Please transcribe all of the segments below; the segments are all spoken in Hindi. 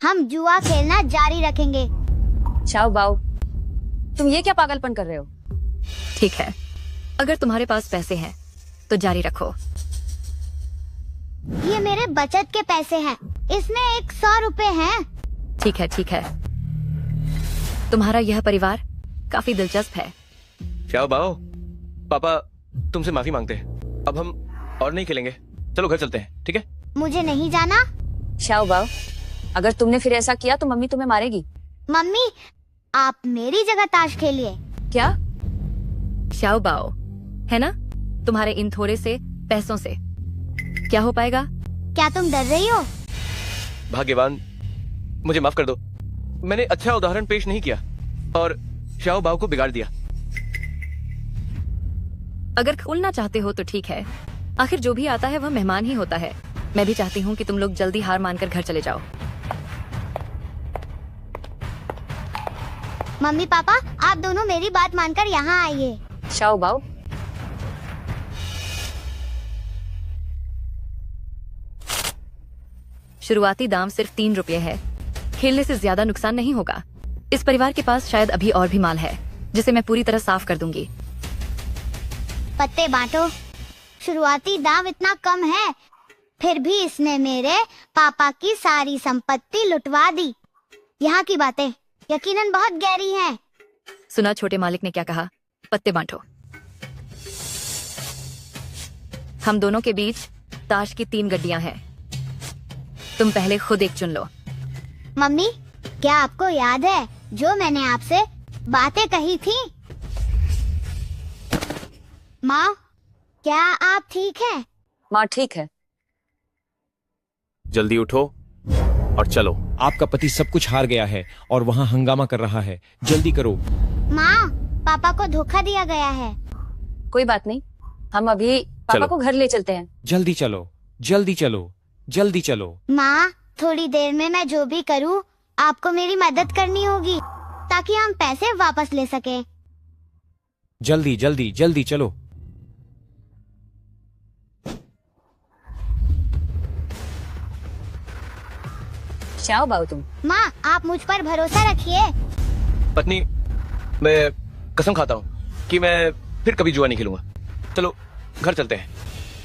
हम जुआ खेलना जारी रखेंगे। शाओ बाओ, तुम ये क्या पागलपन कर रहे हो? ठीक है, अगर तुम्हारे पास पैसे हैं तो जारी रखो। ये मेरे बचत के पैसे हैं, इसमें 100 रुपए हैं। ठीक है ठीक है, तुम्हारा यह परिवार काफी दिलचस्प है। शाओ बाओ, पापा तुमसे माफी मांगते हैं। अब हम और नहीं खेलेंगे, चलो घर चलते हैं, ठीक है? मुझे नहीं जाना। शाओ बाओ, अगर तुमने फिर ऐसा किया तो मम्मी तुम्हें मारेगी। मम्मी, आप मेरी जगह ताश खेलिए। क्या? शाओ बाओ, है ना, तुम्हारे इन थोड़े से पैसों से क्या हो पाएगा? क्या तुम डर रही हो? भाग्यवान, मुझे माफ कर दो। मैंने अच्छा उदाहरण पेश नहीं किया और शाओ बाओ को बिगाड़ दिया। अगर खोलना चाहते हो तो ठीक है, आखिर जो भी आता है वह मेहमान ही होता है। मैं भी चाहती हूँ कि तुम लोग जल्दी हार मानकर घर चले जाओ। मम्मी पापा, आप दोनों मेरी बात मानकर यहाँ आइए। शाओ बाओ, शुरुआती दाम सिर्फ 3 रुपये है। खेलने से ज्यादा नुकसान नहीं होगा। इस परिवार के पास शायद अभी और भी माल है जिसे मैं पूरी तरह साफ कर दूंगी। पत्ते बांटो। शुरुआती दाम इतना कम है, फिर भी इसने मेरे पापा की सारी संपत्ति लुटवा दी। यहाँ की बातें यकीनन बहुत गहरी हैं। सुना छोटे मालिक ने क्या कहा? पत्ते बांटो। हम दोनों के बीच ताश की 3 गड्डियां हैं। तुम पहले खुद एक चुन लो। मम्मी, क्या आपको याद है जो मैंने आपसे बातें कही थी? माँ, क्या आप ठीक हैं? माँ ठीक है। जल्दी उठो और चलो। आपका पति सब कुछ हार गया है और वहाँ हंगामा कर रहा है। जल्दी करो। माँ, पापा को धोखा दिया गया है। कोई बात नहीं, हम अभी पापा चलो। को घर ले चलते हैं। जल्दी चलो, जल्दी चलो, जल्दी चलो। माँ, थोड़ी देर में मैं जो भी करूँ आपको मेरी मदद करनी होगी ताकि हम पैसे वापस ले सके। जल्दी जल्दी जल्दी चलो। शाओ बाओ, तुम माँ, आप मुझ पर भरोसा रखिए। पत्नी, मैं कसम खाता हूँ कि मैं फिर कभी जुआ नहीं खेलूंगा। चलो घर चलते हैं।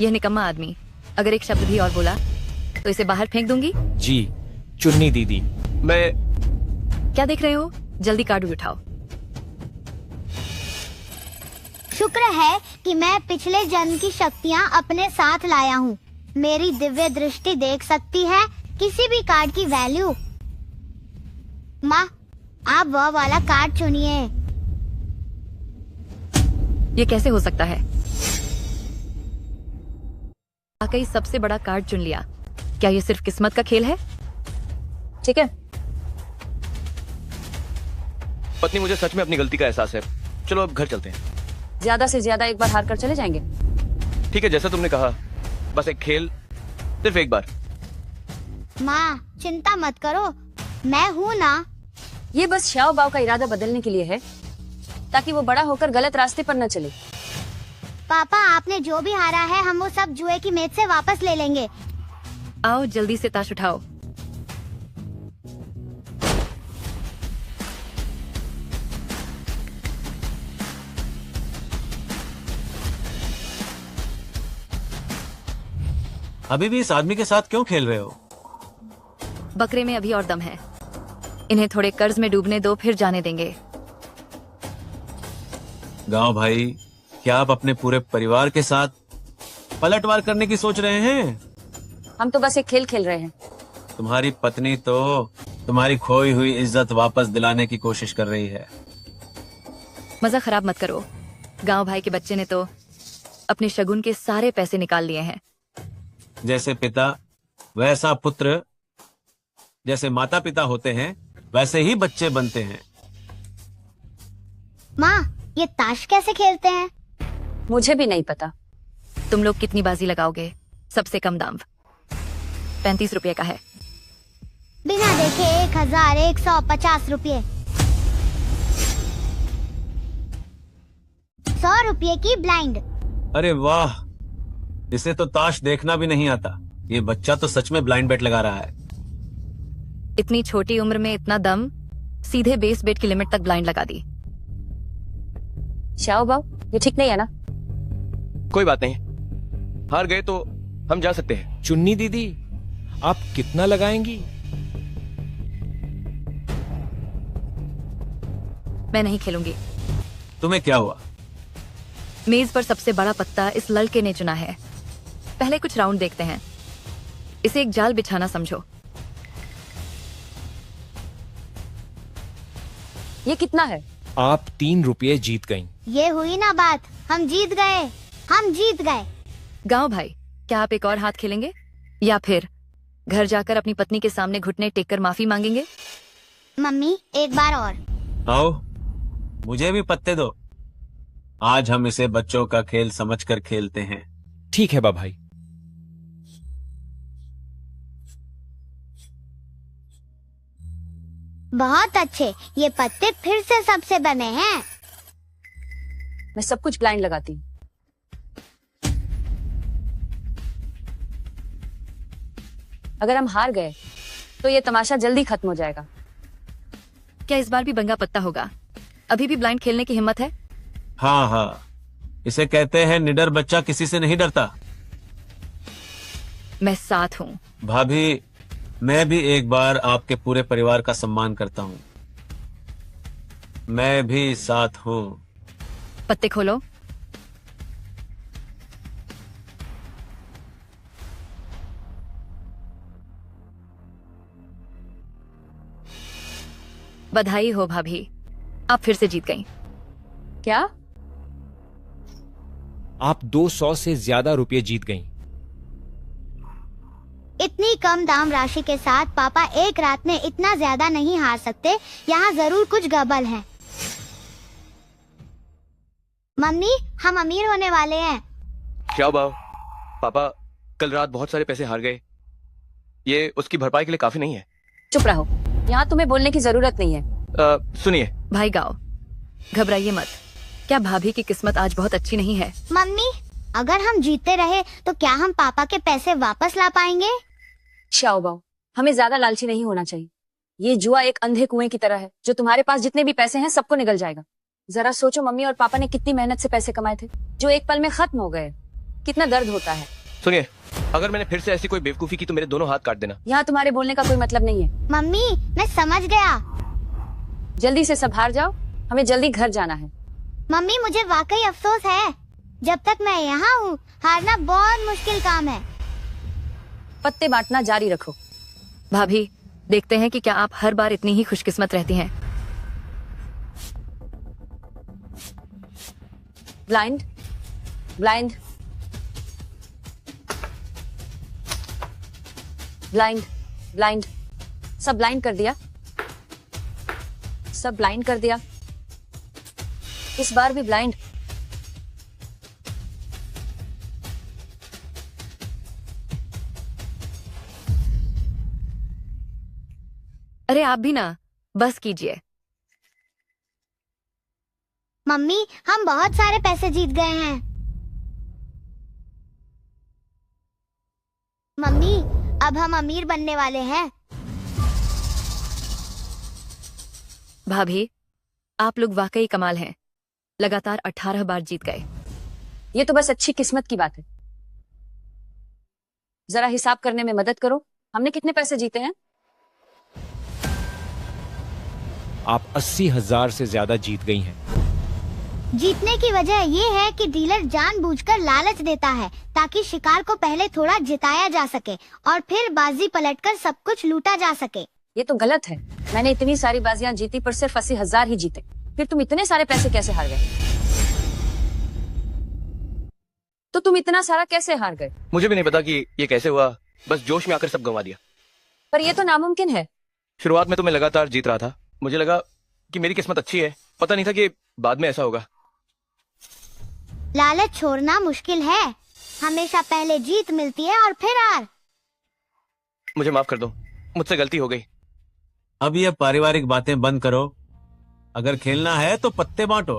यह निकम्मा आदमी अगर एक शब्द भी और बोला तो इसे बाहर फेंक दूंगी। जी, चुन्नी दीदी। मैं क्या देख रहे हो? जल्दी कार्ड उठाओ। शुक्र है कि मैं पिछले जन्म की शक्तियाँ अपने साथ लाया हूँ। मेरी दिव्य दृष्टि देख सकती है किसी भी कार्ड की वैल्यू। माँ, आप वह वाला कार्ड चुनिए। ये कैसे हो सकता है? वाकई सबसे बड़ा कार्ड चुन लिया। क्या ये सिर्फ किस्मत का खेल है? ठीक है। पत्नी, मुझे सच में अपनी गलती का एहसास है। चलो अब घर चलते हैं। ज्यादा से ज्यादा एक बार हार कर चले जाएंगे। ठीक है, जैसा तुमने कहा। बस एक खेल, सिर्फ एक बार। माँ, चिंता मत करो, मैं हूँ ना। ये बस शाओ बाओ का इरादा बदलने के लिए है ताकि वो बड़ा होकर गलत रास्ते पर न चले। पापा, आपने जो भी हारा है हम वो सब जुए की मेज से वापस ले लेंगे। आओ जल्दी से ताश उठाओ। अभी भी इस आदमी के साथ क्यों खेल रहे हो? बकरे में अभी और दम है। इन्हें थोड़े कर्ज में डूबने दो, फिर जाने देंगे। गांव भाई, क्या आप अपने पूरे परिवार के साथ पलटवार करने की सोच रहे हैं? हम तो बस एक खेल खेल रहे हैं। तुम्हारी पत्नी तो तुम्हारी खोई हुई इज्जत वापस दिलाने की कोशिश कर रही है। मजा खराब मत करो। गांव भाई के बच्चे ने तो अपने शगुन के सारे पैसे निकाल लिए हैं। जैसे पिता वैसा पुत्र, जैसे माता पिता होते हैं वैसे ही बच्चे बनते हैं। माँ, ये ताश कैसे खेलते हैं? मुझे भी नहीं पता। तुम लोग कितनी बाजी लगाओगे? सबसे कम दाम 35 रुपये का है। बिना देखे 1150 रुपये। 100 रुपये की ब्लाइंड। अरे वाह, इसे तो ताश देखना भी नहीं आता। ये बच्चा तो सच में ब्लाइंड बेट लगा रहा है। इतनी छोटी उम्र में इतना दम, सीधे बेस बेट की लिमिट तक ब्लाइंड लगा दी। श्याओ बाओ, ये ठीक नहीं है ना? कोई बात नहीं, हार गए तो हम जा सकते हैं। चुन्नी दीदी, आप कितना लगाएंगी? मैं नहीं खेलूंगी। तुम्हें क्या हुआ? मेज पर सबसे बड़ा पत्ता इस लड़के ने चुना है। पहले कुछ राउंड देखते हैं। इसे एक जाल बिछाना समझो। ये कितना है? आप 3 रुपये जीत गईं। ये हुई ना बात, हम जीत गए, हम जीत गए। गांव भाई, क्या आप एक और हाथ खेलेंगे या फिर घर जाकर अपनी पत्नी के सामने घुटने टेक कर माफी मांगेंगे? मम्मी एक बार और। आओ, मुझे भी पत्ते दो। आज हम इसे बच्चों का खेल समझकर खेलते हैं। ठीक है बा भाई। बहुत अच्छे, ये पत्ते फिर से सबसे बने हैं। मैं सब कुछ ब्लाइंड लगाती हूँ। अगर हम हार गए तो ये तमाशा जल्दी खत्म हो जाएगा। क्या इस बार भी बंगा पत्ता होगा? अभी भी ब्लाइंड खेलने की हिम्मत है? हाँ हाँ, इसे कहते हैं निडर बच्चा किसी से नहीं डरता। मैं साथ हूँ। भाभी, मैं भी एक बार आपके पूरे परिवार का सम्मान करता हूँ। मैं भी साथ हूँ। पत्ते खोलो। बधाई हो भाभी, आप फिर से जीत गईं। क्या? आप 200 से ज्यादा रुपये जीत गईं। इतनी कम दाम राशि के साथ पापा एक रात में इतना ज्यादा नहीं हार सकते। यहाँ जरूर कुछ गड़बड़ है। मम्मी, हम अमीर होने वाले हैं। श्याओ बाओ, पापा कल रात बहुत सारे पैसे हार गए। ये उसकी भरपाई के लिए काफी नहीं है। चुप रहो, यहाँ तुम्हें बोलने की जरूरत नहीं है। सुनिए, भाई गाओ, घबराइए मत। क्या भाभी की किस्मत आज बहुत अच्छी नहीं है? मम्मी, अगर हम जीतते रहे तो क्या हम पापा के पैसे वापस ला पाएंगे? श्याओ बाओ, हमें ज्यादा लालची नहीं होना चाहिए। ये जुआ एक अंधे कुएं की तरह है, जो तुम्हारे पास जितने भी पैसे हैं सबको निगल जाएगा। जरा सोचो, मम्मी और पापा ने कितनी मेहनत से पैसे कमाए थे, जो एक पल में खत्म हो गए। कितना दर्द होता है। सुनिए, अगर मैंने फिर से ऐसी कोई बेवकूफी की तो मेरे दोनों हाथ काट देना। यहाँ तुम्हारे बोलने का कोई मतलब नहीं है। मम्मी, मैं समझ गया। जल्दी से सब हार जाओ, हमें जल्दी घर जाना है। मम्मी, मुझे वाकई अफसोस है। जब तक मैं यहाँ हूँ, हारना बहुत मुश्किल काम है। पत्ते बांटना जारी रखो। भाभी, देखते हैं कि क्या आप हर बार इतनी ही खुशकिस्मत रहती हैं। Blind, blind, blind, blind. सब ब्लाइंड कर दिया, सब ब्लाइंड कर दिया। इस बार भी ब्लाइंड। अरे आप भी ना, बस कीजिए। मम्मी, हम बहुत सारे पैसे जीत गए हैं। मम्मी, अब हम अमीर बनने वाले हैं। भाभी, आप लोग वाकई कमाल हैं। लगातार 18 बार जीत गए। ये तो बस अच्छी किस्मत की बात है। जरा हिसाब करने में मदद करो, हमने कितने पैसे जीते हैं? आप 80,000 से ज्यादा जीत गई हैं। जीतने की वजह ये है कि डीलर जानबूझकर लालच देता है ताकि शिकार को पहले थोड़ा जिताया जा सके और फिर बाजी पलटकर सब कुछ लूटा जा सके। ये तो गलत है। मैंने इतनी सारी बाजियां जीती पर सिर्फ 80,000 ही जीते। फिर तुम इतने सारे पैसे कैसे हार गए? तो तुम इतना सारा कैसे हार गए? मुझे भी नहीं पता कि ये कैसे हुआ, बस जोश में आकर सब गंवा दिया। पर ये तो नामुमकिन है। शुरुआत में तो मैं लगातार जीत रहा था। मुझे लगा कि मेरी किस्मत अच्छी है, पता नहीं था कि बाद में ऐसा होगा। लालच छोड़ना मुश्किल है। हमेशा पहले जीत मिलती है और फिर हार। मुझे माफ कर दो, मुझसे गलती हो गई। अब ये पारिवारिक बातें बंद करो। अगर खेलना है तो पत्ते बांटो।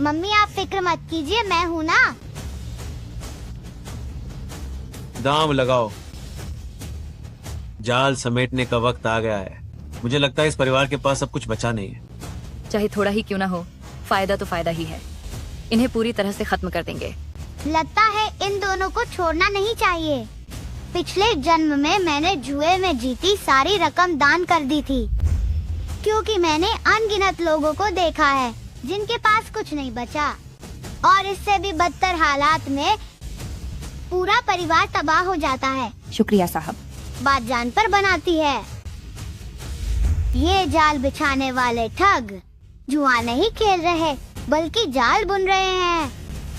मम्मी आप फिक्र मत कीजिए, मैं हूँ ना। दांव लगाओ, जाल समेटने का वक्त आ गया है। मुझे लगता है इस परिवार के पास अब कुछ बचा नहीं है। चाहे थोड़ा ही क्यों ना हो, फायदा तो फायदा ही है। इन्हें पूरी तरह से खत्म कर देंगे। लगता है इन दोनों को छोड़ना नहीं चाहिए। पिछले जन्म में मैंने जुए में जीती सारी रकम दान कर दी थी, क्योंकि मैंने अनगिनत लोगों को देखा है जिनके पास कुछ नहीं बचा, और इससे भी बदतर हालात में पूरा परिवार तबाह हो जाता है। शुक्रिया साहब। बात जान पर बनाती है। ये जाल बिछाने वाले ठग जुआ नहीं खेल रहे, बल्कि जाल बुन रहे हैं।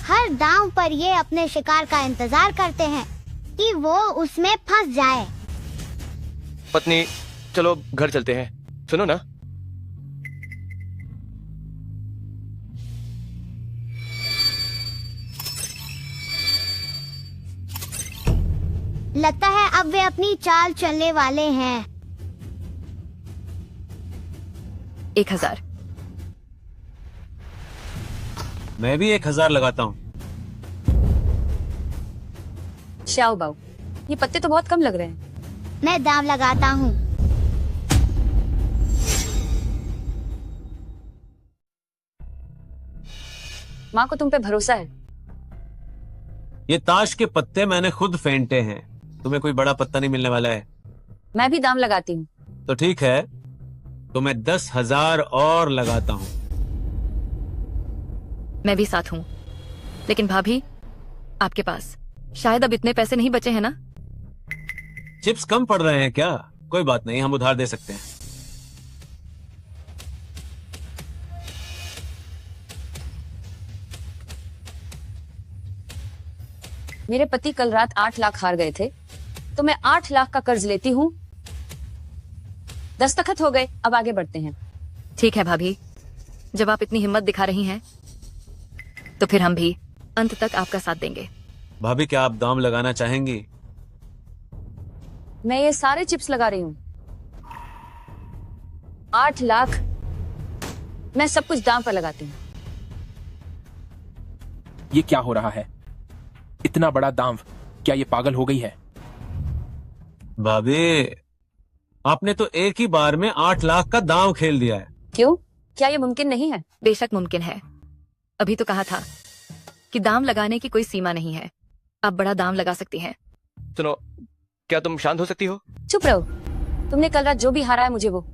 हर दांव पर ये अपने शिकार का इंतजार करते हैं कि वो उसमें फंस जाए। पत्नी, चलो घर चलते हैं। सुनो ना, लगता है अब वे अपनी चाल चलने वाले हैं। 1000। मैं भी 1000 लगाता हूँ। श्याओ बाऊ, ये पत्ते तो बहुत कम लग रहे हैं। मैं दांव लगाता हूँ। माँ को तुम पे भरोसा है। ये ताश के पत्ते मैंने खुद फेंटे हैं। तुम्हें कोई बड़ा पत्ता नहीं मिलने वाला है। मैं भी दाम लगाती हूँ। तो ठीक है, तो मैं 10,000 और लगाता हूँ। मैं भी साथ हूँ। लेकिन भाभी, आपके पास शायद अब इतने पैसे नहीं बचे हैं ना? चिप्स कम पड़ रहे हैं क्या? कोई बात नहीं, हम उधार दे सकते हैं। मेरे पति कल रात 8 लाख हार गए थे, तो मैं 8 लाख का कर्ज लेती हूँ। दस्तखत हो गए, अब आगे बढ़ते हैं। ठीक है भाभी, जब आप इतनी हिम्मत दिखा रही हैं, तो फिर हम भी अंत तक आपका साथ देंगे। भाभी, क्या आप दाम लगाना चाहेंगी? मैं ये सारे चिप्स लगा रही हूँ। 8 लाख मैं सब कुछ दाम पर लगाती हूँ। ये क्या हो रहा है? इतना बड़ा दांव, क्या ये पागल हो गई है? भाभी, आपने तो एक ही बार में 8 लाख का दांव खेल दिया है। क्यों? क्या ये मुमकिन नहीं है? बेशक मुमकिन है। अभी तो कहा था कि दाम लगाने की कोई सीमा नहीं है। आप बड़ा दाम लगा सकती हैं। सुनो, क्या तुम शांत हो सकती हो? चुप रहो। तुमने कल रात जो भी हारा है, मुझे वो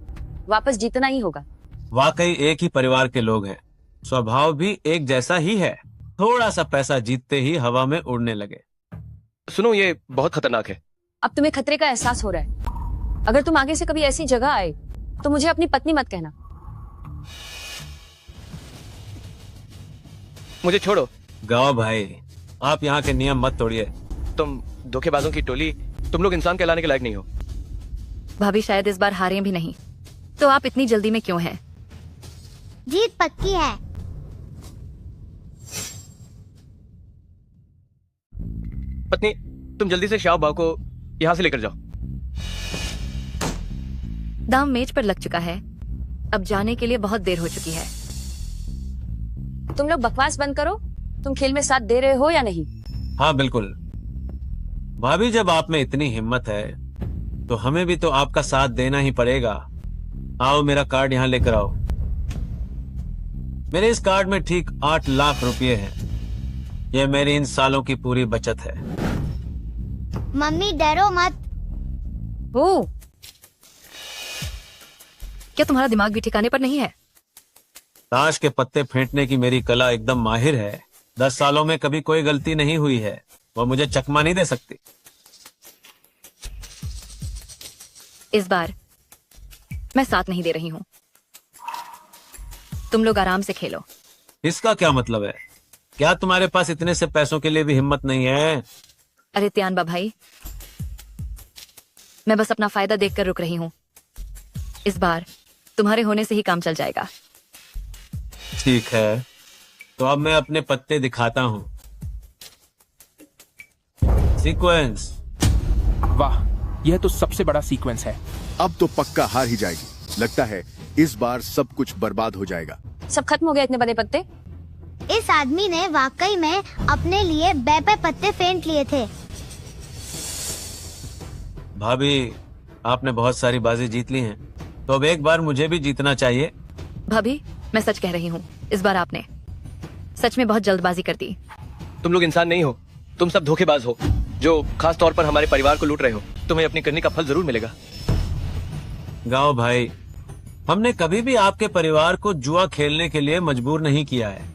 वापस जीतना ही होगा। वाकई एक ही परिवार के लोग हैं, स्वभाव भी एक जैसा ही है। थोड़ा सा पैसा जीतते ही हवा में उड़ने लगे। सुनो, ये बहुत खतरनाक है। अब तुम्हें खतरे का एहसास हो रहा है। अगर तुम आगे से कभी ऐसी जगह आए, तो मुझे अपनी पत्नी मत कहना। मुझे छोड़ो। गाओ भाई, आप यहाँ के नियम मत तोड़िए। तुम धोखेबाजों की टोली, तुम लोग इंसान कहलाने के लायक नहीं हो। भाभी शायद इस बार हारें भी नहीं, तो आप इतनी जल्दी में क्यों हैं? जीत पक्की है। पत्नी, तुम जल्दी से शाह बाव को यहाँ से लेकर जाओ। दाम मेज पर लग चुका है। अब जाने के लिए बहुत देर हो चुकी है। तुम लोग बकवास बंद करो। तुम खेल में साथ दे रहे हो या नहीं? हाँ बिल्कुल। भाभी, जब आप में इतनी हिम्मत है, तो हमें भी तो आपका साथ देना ही पड़ेगा। आओ, मेरा कार्ड यहाँ लेकर आओ। मेरे इस कार्ड में ठीक 8 लाख रुपए हैं। यह मेरी इन सालों की पूरी बचत है। मम्मी डरो मत। हो, क्या तुम्हारा दिमाग भी ठिकाने पर नहीं है? ताश के पत्ते फेंटने की मेरी कला एकदम माहिर है। 10 सालों में कभी कोई गलती नहीं हुई है। वो मुझे चकमा नहीं दे सकती। इस बार मैं साथ नहीं दे रही हूँ। तुम लोग आराम से खेलो। इसका क्या मतलब है? क्या तुम्हारे पास इतने से पैसों के लिए भी हिम्मत नहीं है? अरे त्यानबा भाई, मैं बस अपना फायदा देखकर रुक रही हूँ। इस बार तुम्हारे होने से ही काम चल जाएगा। ठीक है, तो अब मैं अपने पत्ते दिखाता हूँ। सीक्वेंस। वाह, यह तो सबसे बड़ा सीक्वेंस है। अब तो पक्का हार ही जाएगी। लगता है इस बार सब कुछ बर्बाद हो जाएगा। सब खत्म हो गया इतने बड़े पत्ते? इस आदमी ने वाकई में अपने लिए बेपे पत्ते फेंट लिए थे। भाभी, आपने बहुत सारी बाजी जीत ली हैं, तो अब एक बार मुझे भी जीतना चाहिए। भाभी, मैं सच कह रही हूँ, इस बार आपने सच में बहुत जल्दबाजी कर दी। तुम लोग इंसान नहीं हो, तुम सब धोखेबाज हो, जो खास तौर पर हमारे परिवार को लूट रहे हो। तुम्हें अपनी करनी का फल जरूर मिलेगा। गांव भाई, हमने कभी भी आपके परिवार को जुआ खेलने के लिए मजबूर नहीं किया है।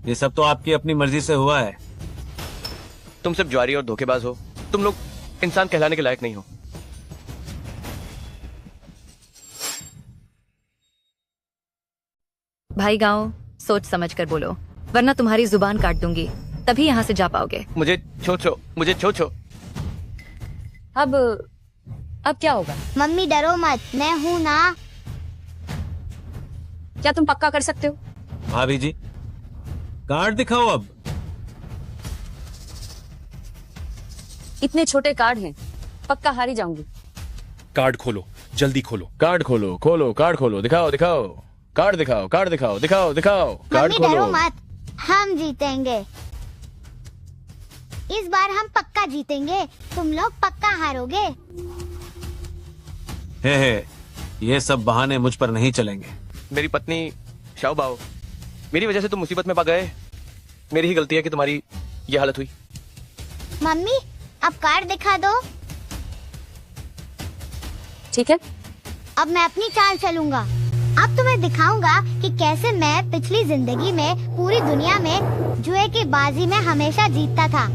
ये सब तो आपकी अपनी मर्जी से हुआ है। तुम सिर्फ जुआरी और धोखेबाज हो। तुम लोग इंसान कहलाने के लायक नहीं हो। भाई गांव, सोच समझ कर बोलो, वरना तुम्हारी जुबान काट दूंगी, तभी यहाँ से जा पाओगे। मुझे छो। अब क्या होगा? मम्मी डरो मत, मैं हूँ ना। क्या तुम पक्का कर सकते हो? भाभी जी, कार्ड दिखाओ अब। इतने छोटे कार्ड हैं, पक्का हारी जाऊंगी। कार्ड खोलो, जल्दी खोलो। कार्ड खोलो, कार्ड खोलो, दिखाओ। कार्ड दिखाओ। कार्ड मम्मी डरो मत, हम जीतेंगे। इस बार हम पक्का जीतेंगे, तुम लोग पक्का हारोगे। हे, ये सब बहाने मुझ पर नहीं चलेंगे। मेरी पत्नी शाओ बाओ, मेरी वजह से तुम मुसीबत में पा गए। मेरी ही गलती है कि तुम्हारी ये हालत हुई। मम्मी अब कार्ड दिखा दो। ठीक है, अब मैं अपनी चाल चलूंगा। अब तुम्हें दिखाऊंगा कि कैसे मैं पिछली जिंदगी में पूरी दुनिया में जुए की बाजी में हमेशा जीतता था।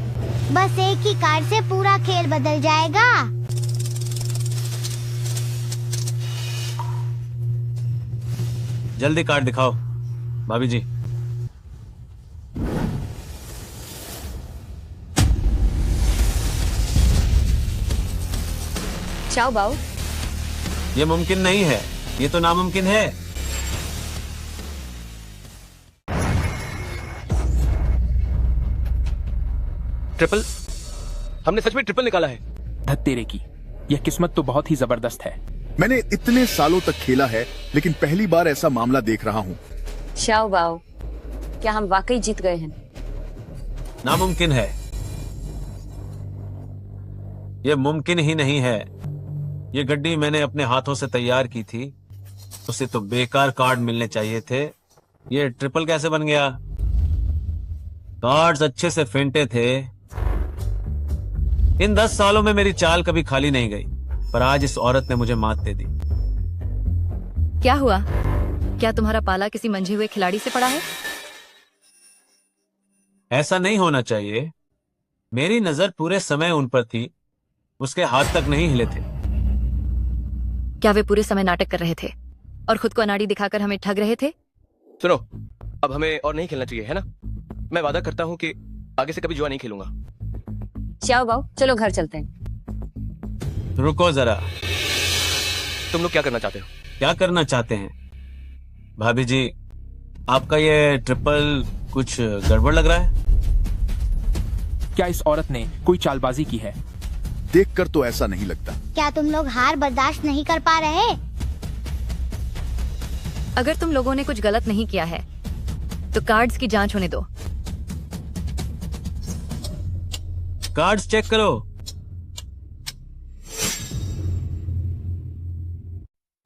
बस एक ही कार्ड से पूरा खेल बदल जाएगा। जल्दी कार्ड दिखाओ भाभी जी। चाओ बाओ, ये मुमकिन नहीं है, ये तो नामुमकिन है। ट्रिपल, हमने सच में ट्रिपल निकाला है। धत्तेरे की, यह किस्मत तो बहुत ही जबरदस्त है। मैंने इतने सालों तक खेला है, लेकिन पहली बार ऐसा मामला देख रहा हूँ। चाओ बाओ, क्या हम वाकई जीत गए हैं? नामुमकिन है, ये मुमकिन ही नहीं है। ये गड्डी मैंने अपने हाथों से तैयार की थी, उसे तो बेकार कार्ड मिलने चाहिए थे। ये ट्रिपल कैसे बन गया? कार्ड्स अच्छे से फेंटे थे। इन 10 सालों में मेरी चाल कभी खाली नहीं गई, पर आज इस औरत ने मुझे मात दे दी। क्या हुआ? क्या तुम्हारा पाला किसी मंझे हुए खिलाड़ी से पड़ा है? ऐसा नहीं होना चाहिए। मेरी नजर पूरे समय उन पर थी, उसके हाथ तक नहीं हिले थे। क्या वे पूरे समय नाटक कर रहे थे और खुद को अनाड़ी दिखाकर हमें ठग रहे थे? सुनो, अब हमें और नहीं खेलना चाहिए, है ना? मैं वादा करता हूँ कि आगे से कभी जुआ नहीं खेलूंगा। चाओ बाओ, चलो घर चलते हैं। रुको जरा, तुम लोग क्या करना चाहते हो? क्या करना चाहते हैं? भाभी जी, आपका ये ट्रिपल कुछ गड़बड़ लग रहा है। क्या इस औरत ने कोई चालबाजी की है? देखकर तो ऐसा नहीं लगता। क्या तुम लोग हार बर्दाश्त नहीं कर पा रहे? अगर तुम लोगों ने कुछ गलत नहीं किया है तो कार्ड्स की जांच होने दो। कार्ड्स चेक करो।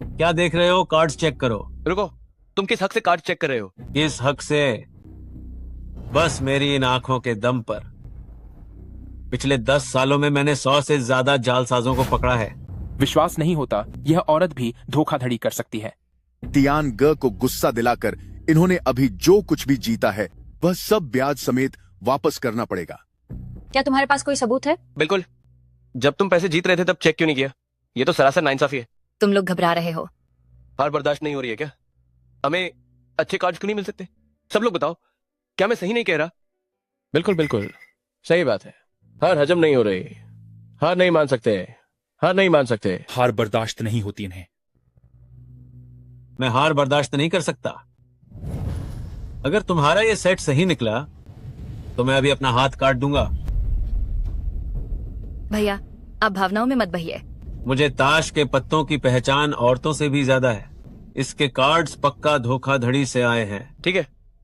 क्या देख रहे हो? कार्ड्स चेक करो। रुको, तुम किस हक से कार्ड चेक कर रहे हो? इस हक से, बस मेरी इन आंखों के दम पर पिछले 10 सालों में मैंने 100 से ज्यादा जालसाजों को पकड़ा है। विश्वास नहीं होता यह औरत भी धोखाधड़ी कर सकती है। तियान ग को गुस्सा दिलाकर इन्होंने अभी जो कुछ भी जीता है वह सब ब्याज समेत वापस करना पड़ेगा। क्या तुम्हारे पास कोई सबूत है? बिल्कुल। जब तुम पैसे जीत रहे थे तब चेक क्यों नहीं किया? ये तो सरासर नाइंसाफी है। तुम लोग घबरा रहे हो। हार बर्दाश्त नहीं हो रही है क्या? हमें अच्छे कार्ड्स क्यों नहीं मिल सकते? सब लोग बताओ, क्या मैं सही नहीं कह रहा? बिल्कुल बिल्कुल सही बात है। हार हजम नहीं हो रही, हार नहीं मान सकते, हार नहीं मान सकते। हार बर्दाश्त नहीं होती इन्हें। मैं हार बर्दाश्त नहीं कर सकता। अगर तुम्हारा ये सेट सही निकला तो मैं अभी अपना हाथ काट दूंगा। भैया, आप भावनाओं में मत बहिए। मुझे ताश के पत्तों की पहचान औरतों से भी ज्यादा है। इसके कार्ड्स पक्का धोखाधड़ी से आए हैं। ठीक है,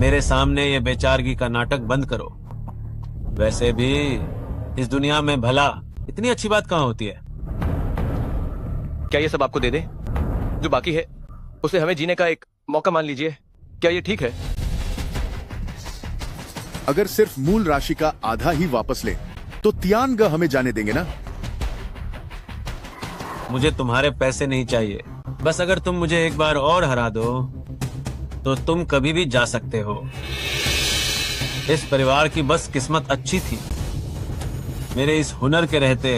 मेरे सामने ये बेचारगी का नाटक बंद करो। वैसे भी इस दुनिया में भला इतनी अच्छी बात कहाँ होती है? क्या ये सब आपको दे दे? जो बाकी है उसे हमें जीने का एक मौका मान लीजिए। क्या ये ठीक है? अगर सिर्फ मूल राशि का आधा ही वापस ले तो तियांग हमें जाने देंगे ना? मुझे तुम्हारे पैसे नहीं चाहिए। बस अगर तुम मुझे एक बार और हरा दो तो तुम कभी भी जा सकते हो। इस परिवार की बस किस्मत अच्छी थी। मेरे इस हुनर के रहते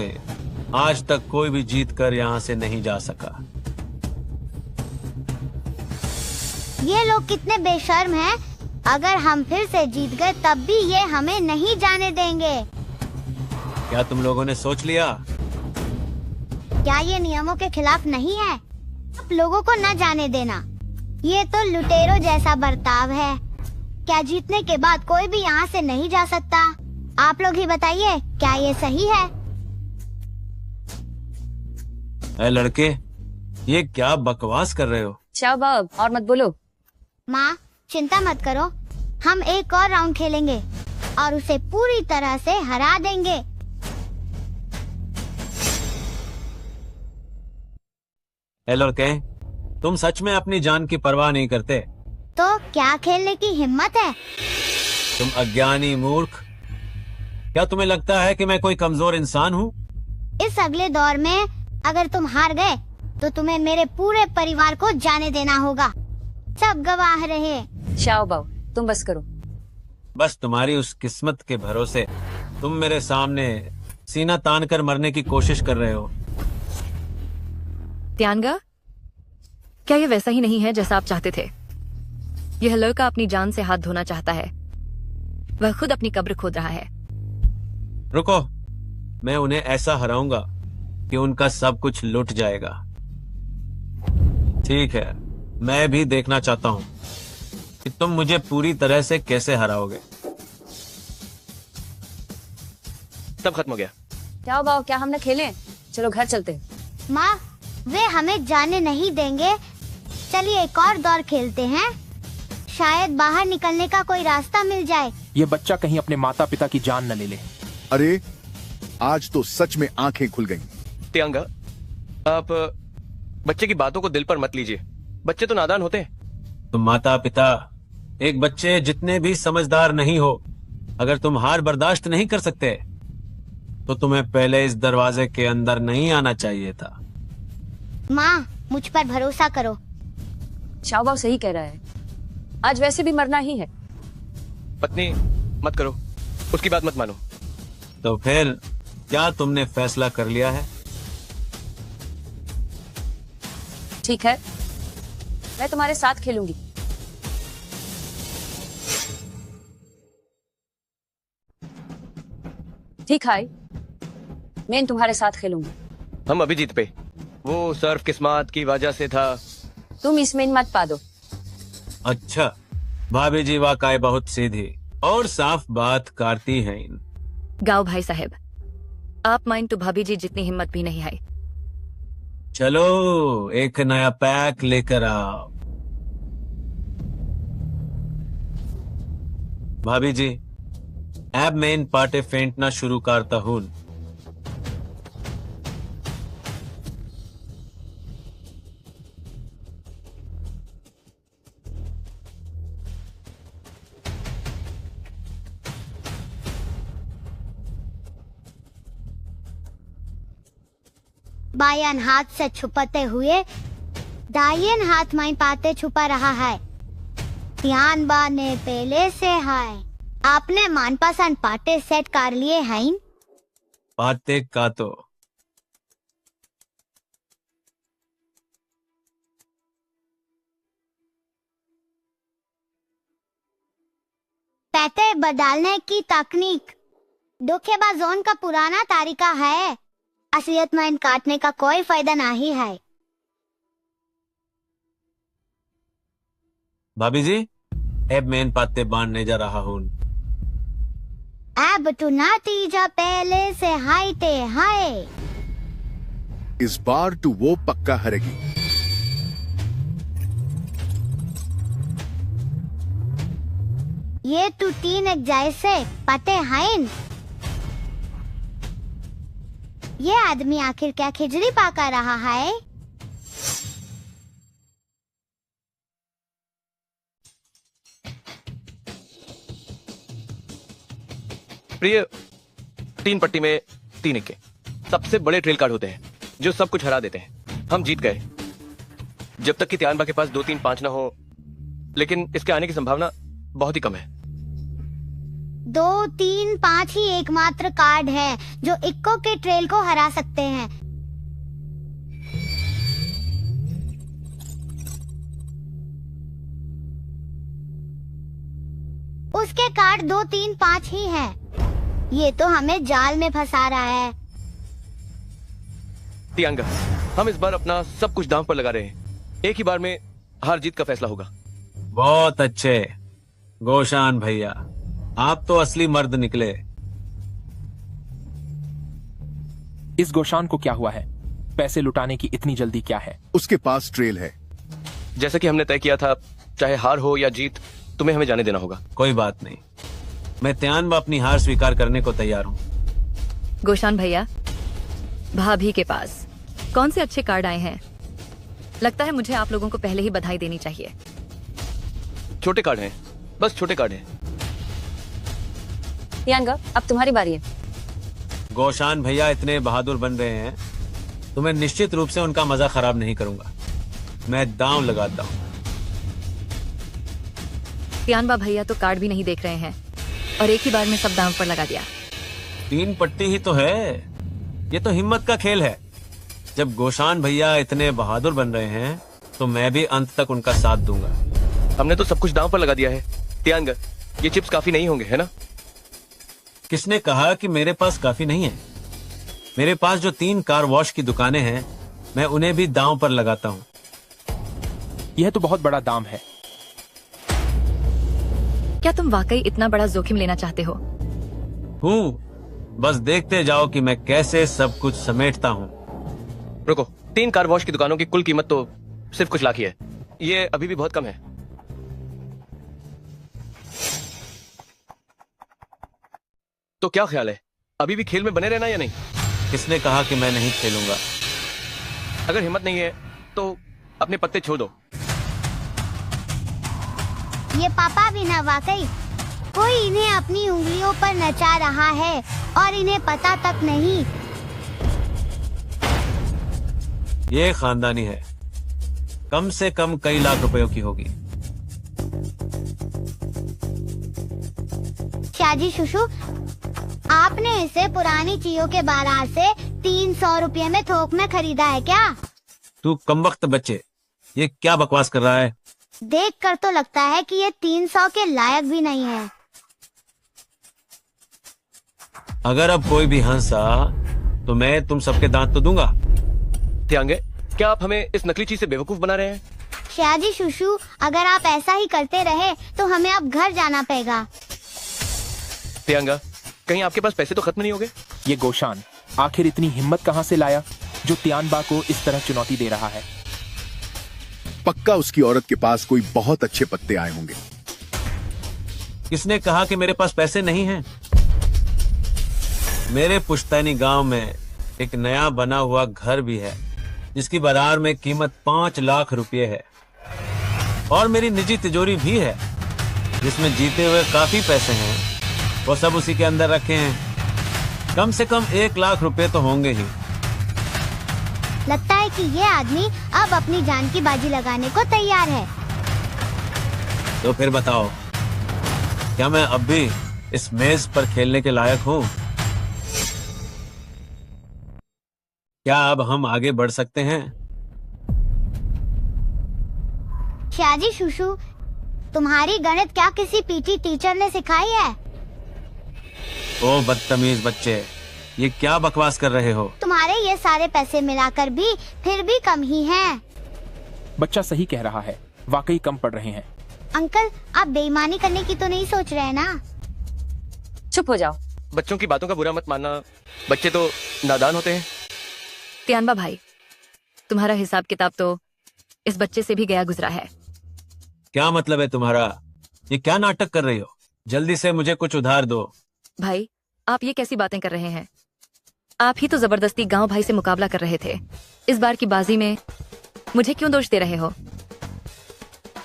आज तक कोई भी जीत कर यहां से नहीं जा सका। ये लोग कितने बेशर्म हैं। अगर हम फिर से जीत गए तब भी ये हमें नहीं जाने देंगे। क्या तुम लोगों ने सोच लिया? क्या ये नियमों के खिलाफ नहीं है? आप लोगों को न जाने देना। ये तो लुटेरों जैसा बर्ताव है। क्या जीतने के बाद कोई भी यहाँ से नहीं जा सकता? आप लोग ही बताइए, क्या ये सही है? ऐ लड़के, ये क्या बकवास कर रहे हो? चाओ बाब, और मत बोलो। माँ, चिंता मत करो, हम एक और राउंड खेलेंगे और उसे पूरी तरह से हरा देंगे। ऐ लड़के, तुम सच में अपनी जान की परवाह नहीं करते? तो क्या खेलने की हिम्मत है? तुम अज्ञानी मूर्ख। क्या तुम्हें लगता है कि मैं कोई कमजोर इंसान हूँ? इस अगले दौर में अगर तुम हार गए तो तुम्हें मेरे पूरे परिवार को जाने देना होगा। सब गवाह रहे। चाओ बाब, तुम बस करो। बस तुम्हारी उस किस्मत के भरोसे तुम मेरे सामने सीना तान कर मरने की कोशिश कर रहे हो। त्यांगा, क्या ये वैसा ही नहीं है जैसा आप चाहते थे? यह लड़का अपनी जान से हाथ धोना चाहता है। वह खुद अपनी कब्र खोद रहा है। रुको, मैं उन्हें ऐसा हराऊंगा कि उनका सब कुछ लुट जाएगा। ठीक है, मैं भी देखना चाहता हूं कि तुम मुझे पूरी तरह से कैसे हराओगे। सब खत्म हो गया। चाओ बाब, क्या हम ना खेलें? चलो घर चलते हैं। माँ, वे हमें जाने नहीं देंगे। चलिए एक और दौर खेलते हैं। शायद बाहर निकलने का कोई रास्ता मिल जाए। ये बच्चा कहीं अपने माता पिता की जान न ले ले। अरे, आज तो सच में आंखें खुल गईं। तियांगा, आप बच्चे की बातों को दिल पर मत लीजिए। बच्चे तो नादान होते हैं। तुम माता पिता, एक बच्चे जितने भी समझदार नहीं हो, अगर तुम हार बर्दाश्त नहीं कर सकते तो तुम्हें पहले इस दरवाजे के अंदर नहीं आना चाहिए था। माँ, मुझ पर भरोसा करो। चाओ बाब सही कह रहा है, आज वैसे भी मरना ही है। पत्नी मत करो, उसकी बात मत मानो। तो फिर क्या तुमने फैसला कर लिया है? ठीक है, मैं तुम्हारे साथ खेलूंगी। ठीक है, मैं तुम्हारे साथ खेलूंगी। हम अभी जीत पे, वो सर्फ किस्मत की वजह से था। तुम इसमें मत पा दो। अच्छा, भाभी जी वाकई बहुत सीधी और साफ बात करती हैं। गाओ भाई साहब, आप माइन तो भाभी जी जितनी हिम्मत भी नहीं आई। चलो एक नया पैक लेकर आओ। भाभी जी, अब मैं इन पार्टे फेंटना शुरू करता हूं। बायन हाथ से छुपाते हुए दायन हाथ में पाते छुपा रहा है। ध्यान बाने पहले से है। आपने मनपसंद पाटे सेट कर लिए हैं? पाते का तो पैटे बदलने की तकनीक धोखेबाजों का पुराना तरीका है। असलियत में काटने का कोई फायदा नहीं है। भाभी जी, अब मैं इन पाते बांधने जा रहा हूं। अब तो नतीजा पहले से हाईते है। इस बार तो वो पक्का हारेगी। ये तू 3 एक जैसे पते हैं। ये आदमी आखिर क्या खिचड़ी पका रहा है? प्रिय, 3 पट्टी में 3 इक्के सबसे बड़े ट्रेल कार्ड होते हैं जो सब कुछ हरा देते हैं। हम जीत गए जब तक कि त्यानबा के पास 2 3 5 ना हो, लेकिन इसके आने की संभावना बहुत ही कम है। 2 3 5 ही एकमात्र कार्ड है जो इक्को के ट्रेल को हरा सकते हैं। उसके कार्ड 2 3 5 ही हैं। ये तो हमें जाल में फंसा रहा है। तियांगा, हम इस बार अपना सब कुछ दांव पर लगा रहे हैं। एक ही बार में हार जीत का फैसला होगा। बहुत अच्छे गोशान भैया, आप तो असली मर्द निकले। इस गोशान को क्या हुआ है? पैसे लुटाने की इतनी जल्दी क्या है? उसके पास ट्रेल है। जैसा कि हमने तय किया था, चाहे हार हो या जीत, तुम्हें हमें जाने देना होगा। कोई बात नहीं, मैं त्यानबा अपनी हार स्वीकार करने को तैयार हूँ। गोशान भैया, भाभी के पास कौन से अच्छे कार्ड आए हैं? लगता है मुझे आप लोगों को पहले ही बधाई देनी चाहिए। छोटे कार्ड हैं, बस छोटे कार्ड हैं। तियांगा, अब तुम्हारी बारी है। गोशान भैया इतने बहादुर बन रहे हैं तो मैं निश्चित रूप से उनका मजा खराब नहीं करूंगा। मैं दांव लगाता हूँ। त्यानबा भैया तो कार्ड भी नहीं देख रहे हैं और एक ही बार में सब दांव पर लगा दिया। 3 पट्टी ही तो है, ये तो हिम्मत का खेल है। जब गोशान भैया इतने बहादुर बन रहे हैं तो मैं भी अंत तक उनका साथ दूंगा। हमने तो सब कुछ दांव पर लगा दिया है। तियांगा, ये चिप्स काफी नहीं होंगे, है ना? किसने कहा कि मेरे पास काफी नहीं है? मेरे पास जो 3 कार वॉश की दुकानें हैं, मैं उन्हें भी दांव पर लगाता हूँ। यह तो बहुत बड़ा दाम है। क्या तुम वाकई इतना बड़ा जोखिम लेना चाहते हो? बस देखते जाओ कि मैं कैसे सब कुछ समेटता हूँ। रुको, 3 कार वॉश की दुकानों की कुल कीमत तो सिर्फ कुछ लाख ही है। ये अभी भी बहुत कम है। तो क्या ख्याल है, अभी भी खेल में बने रहना या नहीं? किसने कहा कि मैं नहीं खेलूंगा? अगर हिम्मत नहीं है तो अपने पत्ते छोड़ दो। ये पापा भी ना, वाकई कोई इन्हें अपनी उंगलियों पर नचा रहा है और इन्हें पता तक नहीं। ये खानदानी है, कम से कम कई लाख रुपयों की होगी। शाजी शुशु, आपने इसे पुरानी चीजों के बाजार से 300 रुपये में थोक में खरीदा है क्या? तू कमबख्त बच्चे, ये क्या बकवास कर रहा है? देख कर तो लगता है कि ये 300 के लायक भी नहीं है। अगर अब कोई भी हंसा तो मैं तुम सबके दांत तो दूंगा। तियांगे, क्या आप हमें इस नकली चीज से बेवकूफ बना रहे हैं? शाजी शुशु, अगर आप ऐसा ही करते रहे तो हमें अब घर जाना पड़ेगा। तियांगा, कहीं आपके पास पैसे तो खत्म नहीं हो गए? ये गोशान आखिर इतनी हिम्मत कहाँ से लाया जो त्यानबा को इस तरह चुनौती दे रहा है? पक्का उसकी औरत के पास कोई बहुत अच्छे पत्ते आए होंगे। किसने कहा कि मेरे पास पैसे नहीं हैं? मेरे पुश्तैनी गांव में एक नया बना हुआ घर भी है जिसकी बाजार में कीमत 5 लाख रुपए है, और मेरी निजी तिजोरी भी है जिसमें जीते हुए काफी पैसे हैं। वो सब उसी के अंदर रखे हैं। कम से कम 1 लाख रुपए तो होंगे ही। लगता है कि ये आदमी अब अपनी जान की बाजी लगाने को तैयार है। तो फिर बताओ, क्या मैं अब भी इस मेज पर खेलने के लायक हूँ? क्या अब हम आगे बढ़ सकते हैं? शाजी शुशु, तुम्हारी गणित क्या किसी पीटी टीचर ने सिखाई है? ओ बदतमीज बच्चे, ये क्या बकवास कर रहे हो? तुम्हारे ये सारे पैसे मिलाकर भी फिर भी कम ही हैं। बच्चा सही कह रहा है, वाकई कम पड़ रहे हैं। अंकल, आप बेईमानी करने की तो नहीं सोच रहे ना? चुप हो जाओ। बच्चों की बातों का बुरा मत मानना, बच्चे तो नादान होते हैं। त्यानबा भाई, तुम्हारा हिसाब किताब तो इस बच्चे से भी गया गुजरा है। क्या मतलब है तुम्हारा? ये क्या नाटक कर रही हो? जल्दी से मुझे कुछ उधार दो। भाई, आप ये कैसी बातें कर रहे हैं? आप ही तो जबरदस्ती गांव भाई से मुकाबला कर रहे थे। इस बार की बाजी में मुझे क्यों दोष दे रहे हो?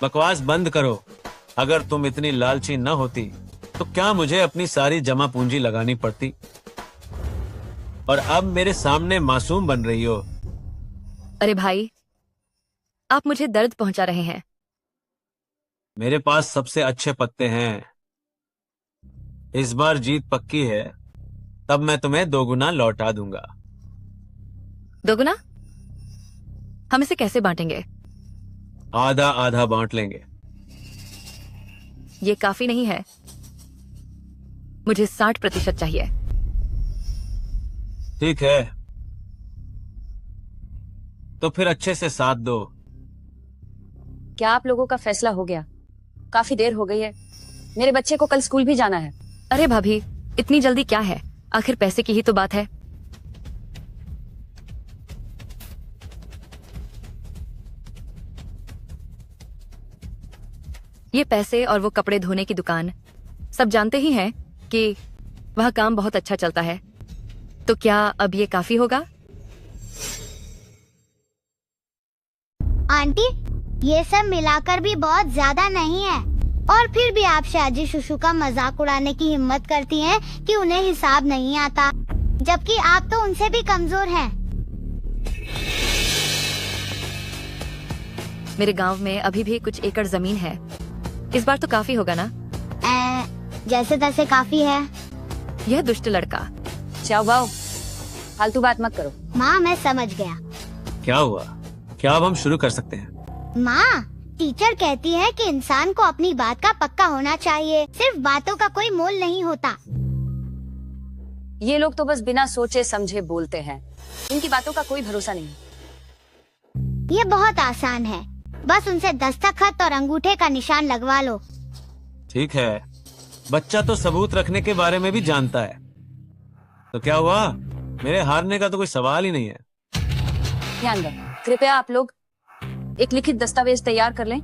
बकवास बंद करो। अगर तुम इतनी लालची न होती तो क्या मुझे अपनी सारी जमा पूंजी लगानी पड़ती? और अब मेरे सामने मासूम बन रही हो। अरे भाई, आप मुझे दर्द पहुंचा रहे हैं। मेरे पास सबसे अच्छे पत्ते हैं। इस बार जीत पक्की है, तब मैं तुम्हें दोगुना लौटा दूंगा। दोगुना? हम इसे कैसे बांटेंगे? आधा आधा बांट लेंगे। ये काफी नहीं है। मुझे 60% चाहिए। ठीक है, तो फिर अच्छे से साथ दो। क्या आप लोगों का फैसला हो गया? काफी देर हो गई है, मेरे बच्चे को कल स्कूल भी जाना है। अरे भाभी, इतनी जल्दी क्या है? आखिर पैसे की ही तो बात है। ये पैसे और वो कपड़े धोने की दुकान, सब जानते ही हैं कि वह काम बहुत अच्छा चलता है। तो क्या अब ये काफी होगा? आंटी, ये सब मिलाकर भी बहुत ज्यादा नहीं है। और फिर भी आप शाजी शुशु का मजाक उड़ाने की हिम्मत करती हैं कि उन्हें हिसाब नहीं आता, जबकि आप तो उनसे भी कमजोर हैं। मेरे गांव में अभी भी कुछ एकड़ जमीन है। इस बार तो काफी होगा ना? जैसे तैसे काफी है। यह दुष्ट लड़का। चाओ बाओ, फालतू बात मत करो। माँ, मैं समझ गया। क्या हुआ? क्या अब हम शुरू कर सकते हैं? माँ, टीचर कहती है कि इंसान को अपनी बात का पक्का होना चाहिए। सिर्फ बातों का कोई मोल नहीं होता। ये लोग तो बस बिना सोचे समझे बोलते हैं। इनकी बातों का कोई भरोसा नहीं। ये बहुत आसान है, बस उनसे दस्तखत और अंगूठे का निशान लगवा लो। ठीक है, बच्चा तो सबूत रखने के बारे में भी जानता है। तो क्या हुआ? मेरे हारने का तो कोई सवाल ही नहीं है। ध्यान दो, कृपया आप लोग एक लिखित दस्तावेज तैयार कर लें।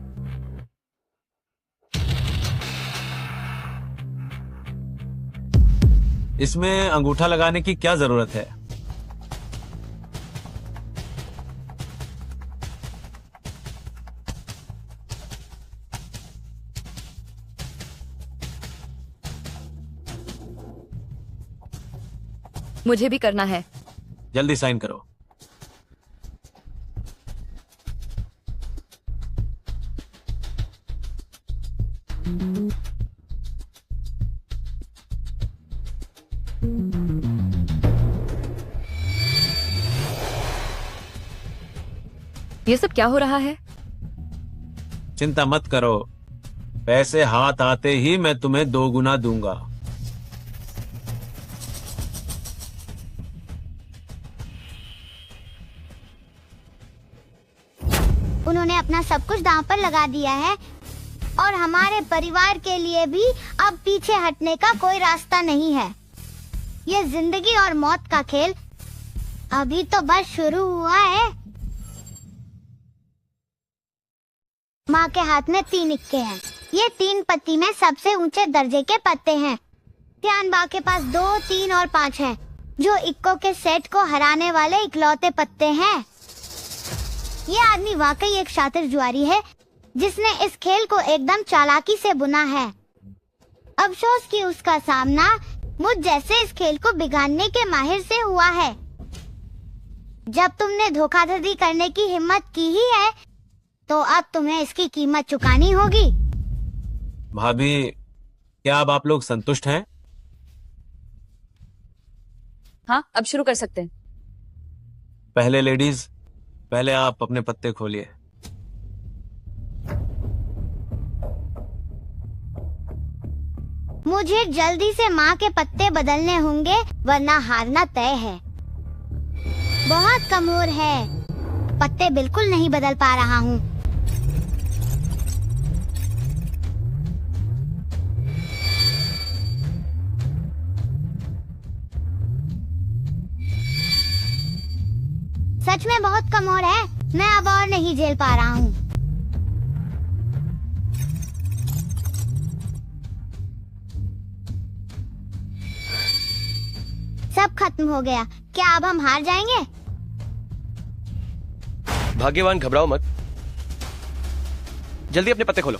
इसमें अंगूठा लगाने की क्या जरूरत है? मुझे भी करना है। जल्दी साइन करो। ये सब क्या हो रहा है? चिंता मत करो, पैसे हाथ आते ही मैं तुम्हें 2 गुना दूंगा। उन्होंने अपना सब कुछ दांव पर लगा दिया है और हमारे परिवार के लिए भी अब पीछे हटने का कोई रास्ता नहीं है। ये जिंदगी और मौत का खेल अभी तो बस शुरू हुआ है। माँ के हाथ में 3 इक्के हैं। ये 3 पत्ती में सबसे ऊंचे दर्जे के पत्ते हैं। ध्यान बा के पास 2, 3 और 5 हैं, जो इक्कों के सेट को हराने वाले इकलौते पत्ते हैं। ये आदमी वाकई एक शातिर जुआरी है, जिसने इस खेल को एकदम चालाकी से बुना है। अफसोस कि उसका सामना मुझ जैसे इस खेल को बिगाड़ने के माहिर से हुआ है। जब तुमने धोखाधड़ी करने की हिम्मत की ही है, तो अब तुम्हें इसकी कीमत चुकानी होगी। भाभी, क्या अब आप लोग संतुष्ट हैं? हाँ, अब शुरू कर सकते हैं। पहले लेडीज, पहले आप अपने पत्ते खोलिए। मुझे जल्दी से माँ के पत्ते बदलने होंगे, वरना हारना तय है। बहुत कमजोर है, पत्ते बिल्कुल नहीं बदल पा रहा हूँ। सच में बहुत कमजोर है, मैं अब और नहीं झेल पा रहा हूँ। सब खत्म हो गया। क्या अब हम हार जाएंगे? भाग्यवान, घबराओ मत। जल्दी अपने पत्ते खोलो।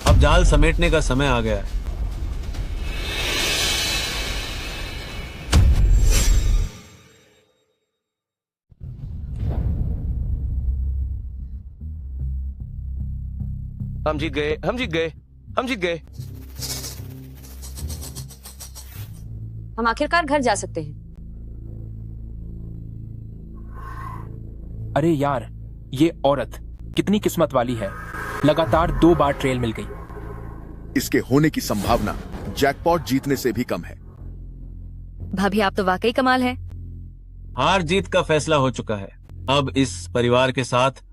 अब जाल समेटने का समय आ गया है। हम जीत गए, हम जीत गए, हम जीत गए। हम आखिरकार घर जा सकते हैं। अरे यार, ये औरत कितनी किस्मत वाली है। लगातार 2 बार ट्रेल मिल गई। इसके होने की संभावना जैकपॉट जीतने से भी कम है। भाभी आप तो वाकई कमाल है। हार जीत का फैसला हो चुका है। अब इस परिवार के साथ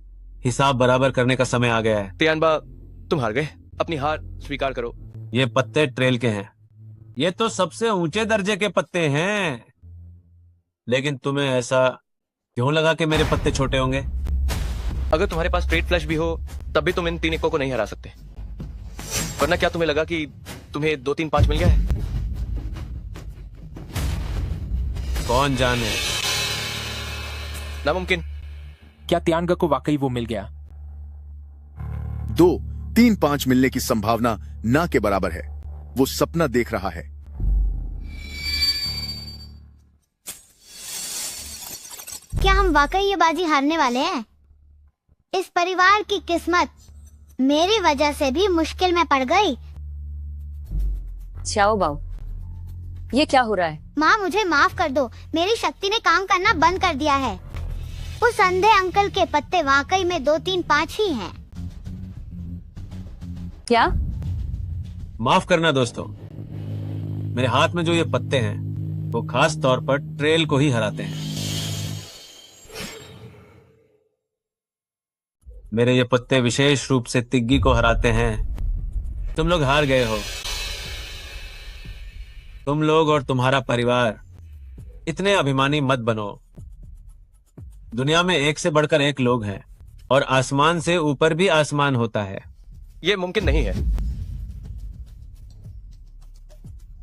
हिसाब बराबर करने का समय आ गया है। तियानबा, तुम हार गए। अपनी हार स्वीकार करो। ये पत्ते ट्रेल के हैं। ये तो सबसे ऊंचे दर्जे के पत्ते हैं। लेकिन तुम्हें ऐसा क्यों लगा कि मेरे पत्ते छोटे होंगे? अगर तुम्हारे पास स्ट्रेट फ्लश भी हो तब भी तुम इन 3 इक्कों को नहीं हरा सकते। वरना क्या तुम्हें लगा कि तुम्हें 2 3 5 मिल गया है? कौन जाने। नामुमकिन। क्या तियानगा को वाकई वो मिल गया? 2 3 5 मिलने की संभावना ना के बराबर है। वो सपना देख रहा है। क्या हम वाकई ये बाजी हारने वाले हैं? इस परिवार की किस्मत मेरी वजह से भी मुश्किल में पड़ गई। चाओ बाओ, ये क्या हो रहा है? माँ, मुझे माफ कर दो। मेरी शक्ति ने काम करना बंद कर दिया है। उस अंधे अंकल के पत्ते वाकई में 2 3 5 ही हैं। क्या? माफ करना दोस्तों, मेरे हाथ में जो ये पत्ते हैं वो खास तौर पर ट्रेल को ही हराते हैं। मेरे ये पत्ते विशेष रूप से तिग्गी को हराते हैं। तुम लोग हार गए हो। तुम लोग और तुम्हारा परिवार इतने अभिमानी मत बनो। दुनिया में एक से बढ़कर एक लोग हैं और आसमान से ऊपर भी आसमान होता है। ये मुमकिन नहीं है।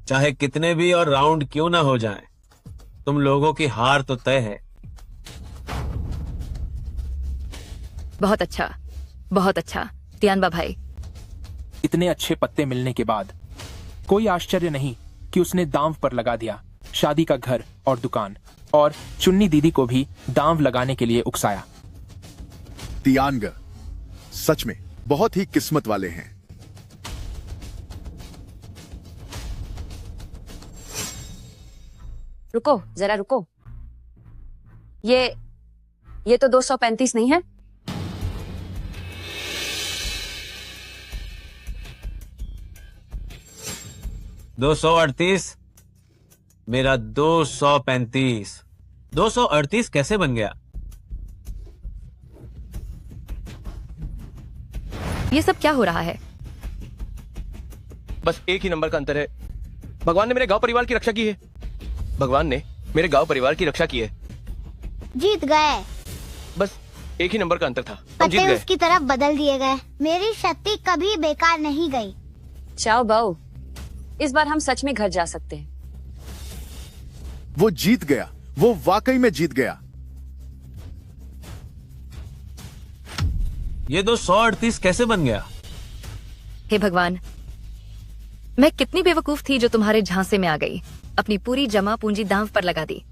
चाहे कितने भी और राउंड क्यों ना हो जाएं, तुम लोगों की हार तो तय है। बहुत अच्छा, बहुत अच्छा तियानबा भाई। इतने अच्छे पत्ते मिलने के बाद कोई आश्चर्य नहीं कि उसने दांव पर लगा दिया शादी का घर और दुकान, और चुन्नी दीदी को भी दांव लगाने के लिए उकसाया। तियांग सच में बहुत ही किस्मत वाले हैं। रुको, जरा रुको। ये तो 235 नहीं है। दो 238, मेरा 235। 238 कैसे बन गया? ये सब क्या हो रहा है? बस एक ही नंबर का अंतर है। भगवान ने मेरे गांव परिवार की रक्षा की है। भगवान ने मेरे गांव परिवार की रक्षा की है। जीत गए। बस एक ही नंबर का अंतर था। हम जीत पत्ते गए। उसकी तरफ बदल दिए गए। मेरी शक्ति कभी बेकार नहीं गई। चाओ बाओ, इस बार हम सच में घर जा सकते हैं। वो जीत गया। वो वाकई में जीत गया। ये 238 कैसे बन गया? हे भगवान, मैं कितनी बेवकूफ थी जो तुम्हारे झांसे में आ गई। अपनी पूरी जमा पूंजी दांव पर लगा दी।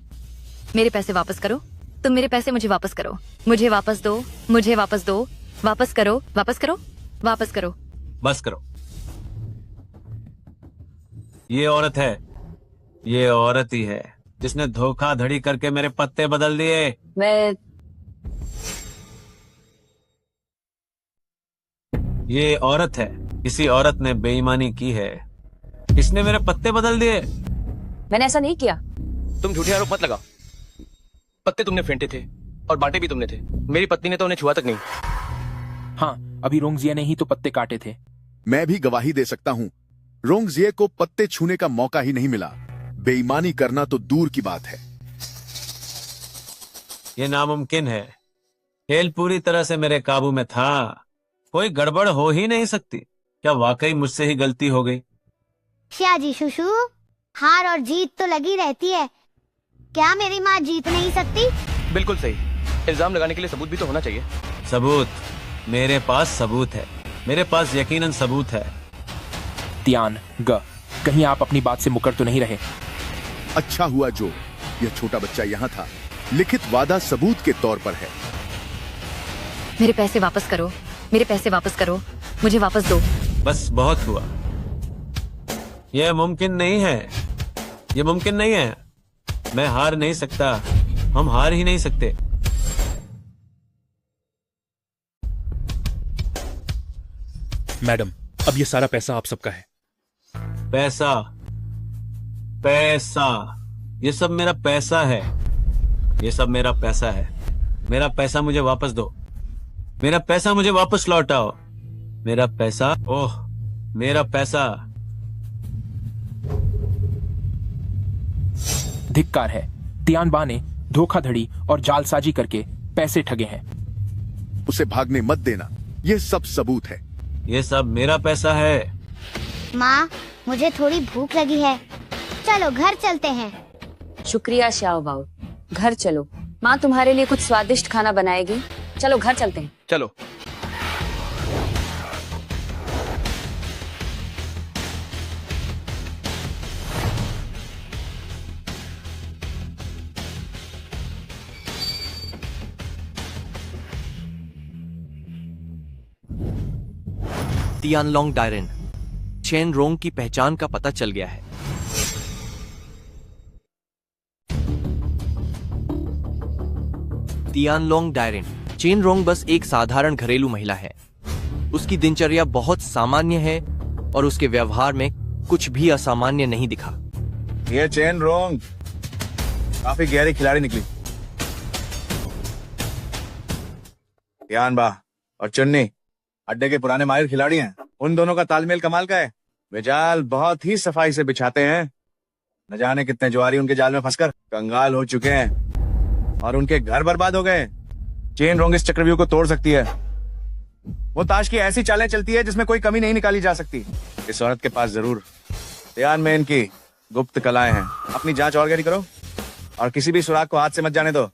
मेरे पैसे वापस करो। तुम मेरे पैसे मुझे वापस करो। मुझे वापस दो, मुझे वापस दो। वापस करो, वापस करो, वापस करो। बस करो। ये औरत है, ये औरत ही है जिसने धोखाधड़ी करके मेरे पत्ते बदल दिए। मैं ये औरत है, किसी औरत ने बेईमानी की है। इसने मेरे पत्ते बदल दिए। मैंने ऐसा नहीं किया। तुम झूठे आरोप मत लगाओ। पत्ते तुमने फेंटे थे और बांटे भी तुमने थे। मेरी पत्नी ने तो उन्हें छुआ तक नहीं। हाँ, अभी रोंगजिया ने ही तो पत्ते काटे थे। मैं भी गवाही दे सकता हूँ। रोंगजिए को पत्ते छूने का मौका ही नहीं मिला। बेईमानी करना तो दूर की बात है। ये नामुमकिन है। खेल पूरी तरह से मेरे काबू में था। कोई गड़बड़ हो ही नहीं सकती। क्या वाकई मुझसे ही गलती हो गई? श्याजी शुशु, हार और जीत तो लगी रहती है, क्या मेरी माँ जीत नहीं सकती? बिल्कुल सही। इल्जाम लगाने के लिए सबूत भी तो होना चाहिए। सबूत? मेरे पास सबूत है, मेरे पास यकीनन सबूत है। तियान ग, कहीं आप अपनी बात से मुकर तो नहीं रहे? अच्छा हुआ जो यह छोटा बच्चा यहाँ था। लिखित वादा सबूत के तौर पर है। मेरे पैसे वापस करो, मेरे पैसे वापस करो, मुझे वापस दो। बस बहुत हुआ। यह मुमकिन नहीं है, यह मुमकिन नहीं है। मैं हार नहीं सकता, हम हार ही नहीं सकते। मैडम, अब ये सारा पैसा आप सबका है। पैसा? पैसा? ये सब मेरा पैसा है, ये सब मेरा पैसा है। मेरा पैसा मुझे वापस दो, मेरा पैसा मुझे वापस लौटाओ। मेरा पैसा, ओह मेरा पैसा। धिक्कार है, तियान बा ने धोखाधड़ी और जालसाजी करके पैसे ठगे हैं। उसे भागने मत देना, ये सब सबूत है। ये सब मेरा पैसा है। माँ, मुझे थोड़ी भूख लगी है, चलो घर चलते हैं। शुक्रिया श्याओ बाओ, घर चलो, माँ तुम्हारे लिए कुछ स्वादिष्ट खाना बनाएगी। चलो घर चलते हैं। चलो। तियानलोंग डायरेन, चेन रोंग की पहचान का पता चल गया है। तियानलोंग डायरेन, चेन रोंग बस एक साधारण घरेलू महिला है। उसकी दिनचर्या बहुत सामान्य है और उसके व्यवहार में कुछ भी असामान्य नहीं दिखा। ये चेन रोंग काफी गहरी खिलाड़ी निकली। तियान बा और चुन्नी अड्डे के पुराने माहिर खिलाड़ी हैं। उन दोनों का तालमेल कमाल का है। वे जाल बहुत ही सफाई से बिछाते हैं। न जाने कितने जुआरी उनके जाल में फंसकर कंगाल हो चुके हैं और उनके घर बर्बाद हो गए। चेन रोंग इस चक्रव्यूह को तोड़ सकती है। वो ताश की ऐसी चालें चलती है जिसमें कोई कमी नहीं निकाली जा सकती। इस औरत के पास जरूर ध्यान में इनकी गुप्त कलाएं हैं। अपनी जांच और गहरी करो और किसी भी सुराग को हाथ से मत जाने दो।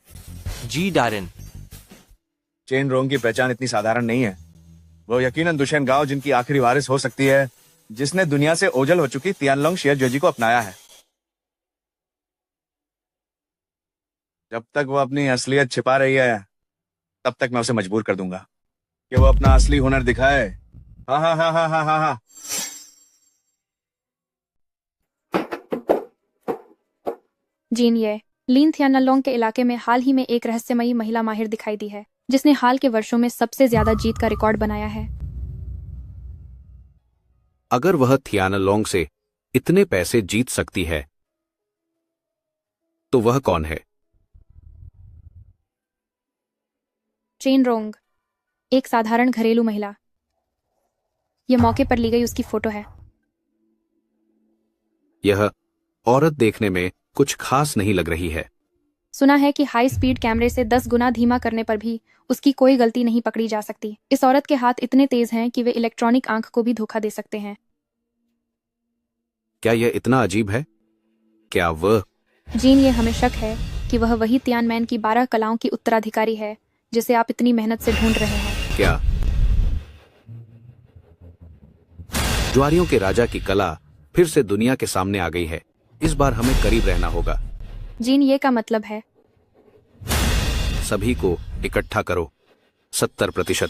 जी डायरेन। चेन रोंग की पहचान इतनी साधारण नहीं है। वो यकीनन दुष्यंत गाओ जिनकी आखिरी वारिस हो सकती है, जिसने दुनिया से ओझल हो चुकी तियानलोंग शियाजोजी को अपनाया है। जब तक वो अपनी असलियत छिपा रही है, तब तक मैं उसे मजबूर कर दूंगा कि वो अपना असली हुनर दिखाए। हा हा हा हा हा हा हा। जीन ये लीन थियानालोंग के इलाके में हाल ही में एक रहस्यमयी महिला माहिर दिखाई दी है, जिसने हाल के वर्षों में सबसे ज्यादा जीत का रिकॉर्ड बनाया है। अगर वह थियानालोंग से इतने पैसे जीत सकती है तो वह कौन है? चेन रोंग, एक साधारण घरेलू महिला। यह मौके पर ली गई उसकी फोटो है। यह औरत देखने में कुछ खास नहीं लग रही है। सुना है कि हाई स्पीड कैमरे से 10 गुना धीमा करने पर भी उसकी कोई गलती नहीं पकड़ी जा सकती। इस औरत के हाथ इतने तेज हैं कि वे इलेक्ट्रॉनिक आंख को भी धोखा दे सकते हैं। क्या यह इतना अजीब है? क्या वह? जीन, ये हमें शक है कि वह वही तियानमैन की 12 कलाओं की उत्तराधिकारी है जिसे आप इतनी मेहनत से ढूंढ रहे हैं। क्या जुआरियों के राजा की कला फिर से दुनिया के सामने आ गई है? इस बार हमें करीब रहना होगा। जीन, ये का मतलब है सभी को इकट्ठा करो। 70%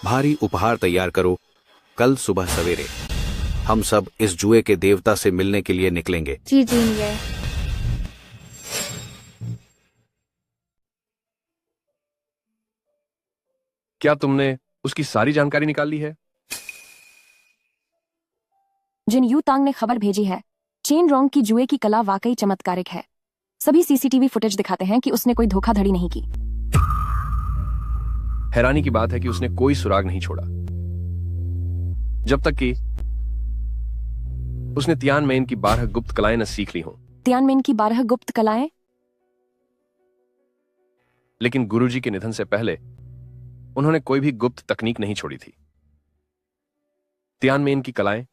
भारी उपहार तैयार करो। कल सुबह सवेरे हम सब इस जुए के देवता से मिलने के लिए निकलेंगे। जी जीन, ये क्या तुमने उसकी सारी जानकारी निकाल ली है? जिन यू तांग ने खबर भेजी है, चेन रोंग की जुए की कला वाकई चमत्कारिक है। सभी सीसीटीवी फुटेज दिखाते हैं कि उसने कोई धोखाधड़ी नहीं की। हैरानी की बात है कि उसने कोई सुराग नहीं छोड़ा, जब तक कि उसने तियानमेन की 12 गुप्त कलाएं न सीख ली हों। तियानमेन की 12 गुप्त कलाएं? लेकिन गुरुजी के निधन से पहले उन्होंने कोई भी गुप्त तकनीक नहीं छोड़ी थी। तियानमेन की कलाएं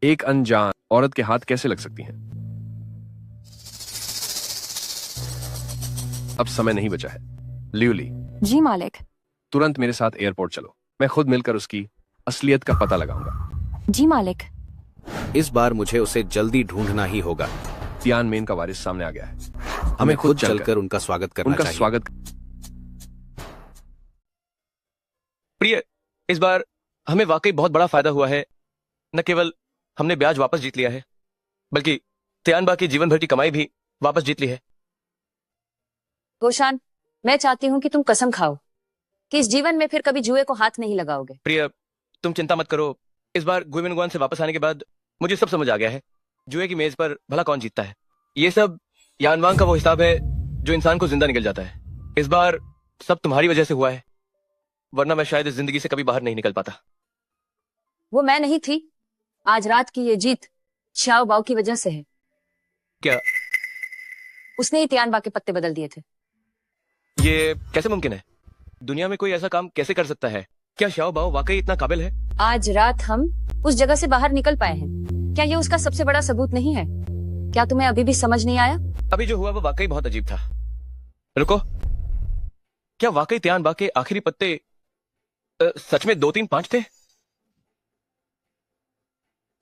एक अनजान औरत के हाथ कैसे लग सकती हैं? अब समय नहीं बचा है। ल्यूली, जी मालिक। तुरंत मेरे साथ एयरपोर्ट चलो। मैं खुद मिलकर उसकी असलियत का पता लगाऊंगा। जी मालिक। इस बार मुझे उसे जल्दी ढूंढना ही होगा। तियानमेन का वारिस सामने आ गया है। हमें खुद चलकर उनका स्वागत करना उनका चाहिए। स्वागत। प्रिय, इस बार हमें वाकई बहुत बड़ा फायदा हुआ है। न केवल हमने ब्याज वापस जीत लिया है, बल्कि तियानबा की जीवन भर की कमाई भी वापस जीत ली है। गोशान, मैं चाहती हूँ कि तुम कसम खाओ कि इस जीवन में फिर कभी जुए को हाथ नहीं लगाओगे। प्रिय, तुम चिंता मत करो। इस बार गुइमिनगुआन से वापस आने के बाद मुझे सब समझ आ गया है। जुए की मेज पर भला कौन जीतता है। ये सब यानवांग का वो हिसाब है जो इंसान को जिंदा निकल जाता है। इस बार सब तुम्हारी वजह से हुआ है, वरना मैं शायद इस जिंदगी से कभी बाहर नहीं निकल पाता। वो मैं नहीं थी। आज रात की ये जीत श्याओ बाओ की वजह से है। क्या? उसने ही तियानबा के पत्ते बदल दिए थे। ये कैसे मुमकिन है? दुनिया में कोई ऐसा काम कैसे कर सकता है? क्या श्याओ बाओ वाकई इतना काबिल है? आज रात हम उस जगह से बाहर निकल पाए हैं। क्या ये उसका सबसे बड़ा सबूत नहीं है? क्या तुम्हें अभी भी समझ नहीं आया? अभी जो हुआ वो वाकई बहुत अजीब था। रुको, क्या वाकई तियानबा के आखिरी पत्ते सच में 2 3 5 थे?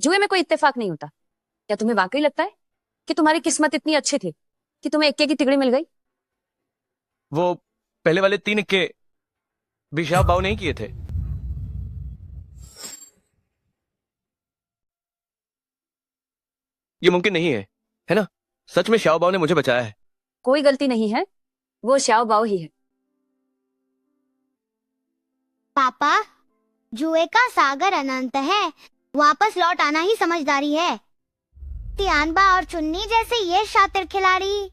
जुए में कोई इत्तेफाक नहीं होता। क्या तुम्हें वाकई लगता है कि तुम्हारी किस्मत इतनी अच्छी थी कि तुम्हें इक्के की तिगड़ी मिल गई? वो पहले वाले 3 इक्के भी श्याओ बाओ नहीं किए थे। ये मुमकिन नहीं है ना? सच में श्याओ बाओ ने मुझे बचाया है। कोई गलती नहीं है, वो श्याओ बाओ ही है। पापा, जुए का सागर अनंत है, वापस लौट आना ही समझदारी है। तियानबा और चुन्नी जैसे ये शातिर खिलाड़ी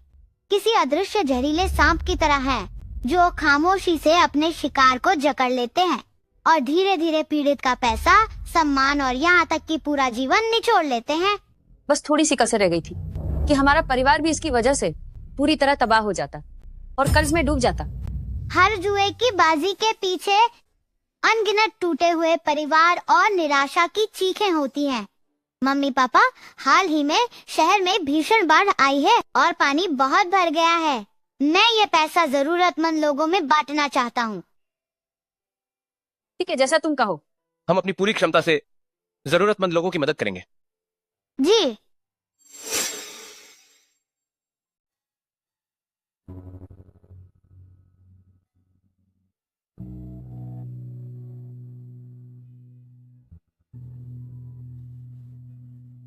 किसी अदृश्य जहरीले सांप की तरह हैं, जो खामोशी से अपने शिकार को जकड़ लेते हैं और धीरे धीरे पीड़ित का पैसा, सम्मान और यहाँ तक कि पूरा जीवन निचोड़ लेते हैं। बस थोड़ी सी कसर रह गई थी कि हमारा परिवार भी इसकी वजह से पूरी तरह तबाह हो जाता और कर्ज में डूब जाता। हर जुए की बाजी के पीछे अनगिनत टूटे हुए परिवार और निराशा की चीखें होती हैं। मम्मी पापा, हाल ही में शहर में भीषण बाढ़ आई है और पानी बहुत भर गया है। मैं ये पैसा जरूरतमंद लोगों में बांटना चाहता हूँ। ठीक है, जैसा तुम कहो। हम अपनी पूरी क्षमता से जरूरतमंद लोगों की मदद करेंगे। जी।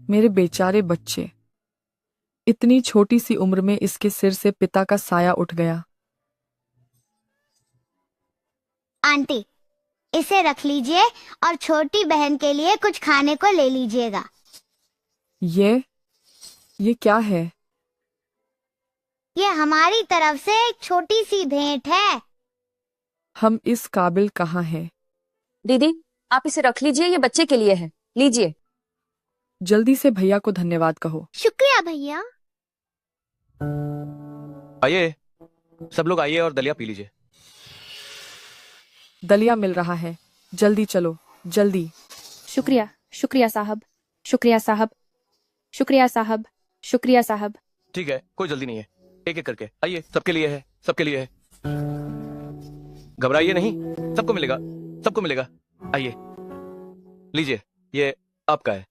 मेरे बेचारे बच्चे, इतनी छोटी सी उम्र में इसके सिर से पिता का साया उठ गया। आंटी, इसे रख लीजिए और छोटी बहन के लिए कुछ खाने को ले लीजिएगा। ये क्या है? ये हमारी तरफ से एक छोटी सी भेंट है। हम इस काबिल कहाँ हैं? दीदी, आप इसे रख लीजिए, ये बच्चे के लिए है। लीजिए। जल्दी से भैया को धन्यवाद कहो। शुक्रिया भैया। आइए, सब लोग आइए और दलिया पी लीजिए। दलिया मिल रहा है, जल्दी चलो, जल्दी। शुक्रिया, शुक्रिया साहब, शुक्रिया साहब, शुक्रिया साहब, शुक्रिया साहब। ठीक है, कोई जल्दी नहीं है, एक एक करके आइए। सबके लिए है, सबके लिए है। घबराइए नहीं, सबको मिलेगा, सबको मिलेगा। आइए, लीजिए, ये आपका है।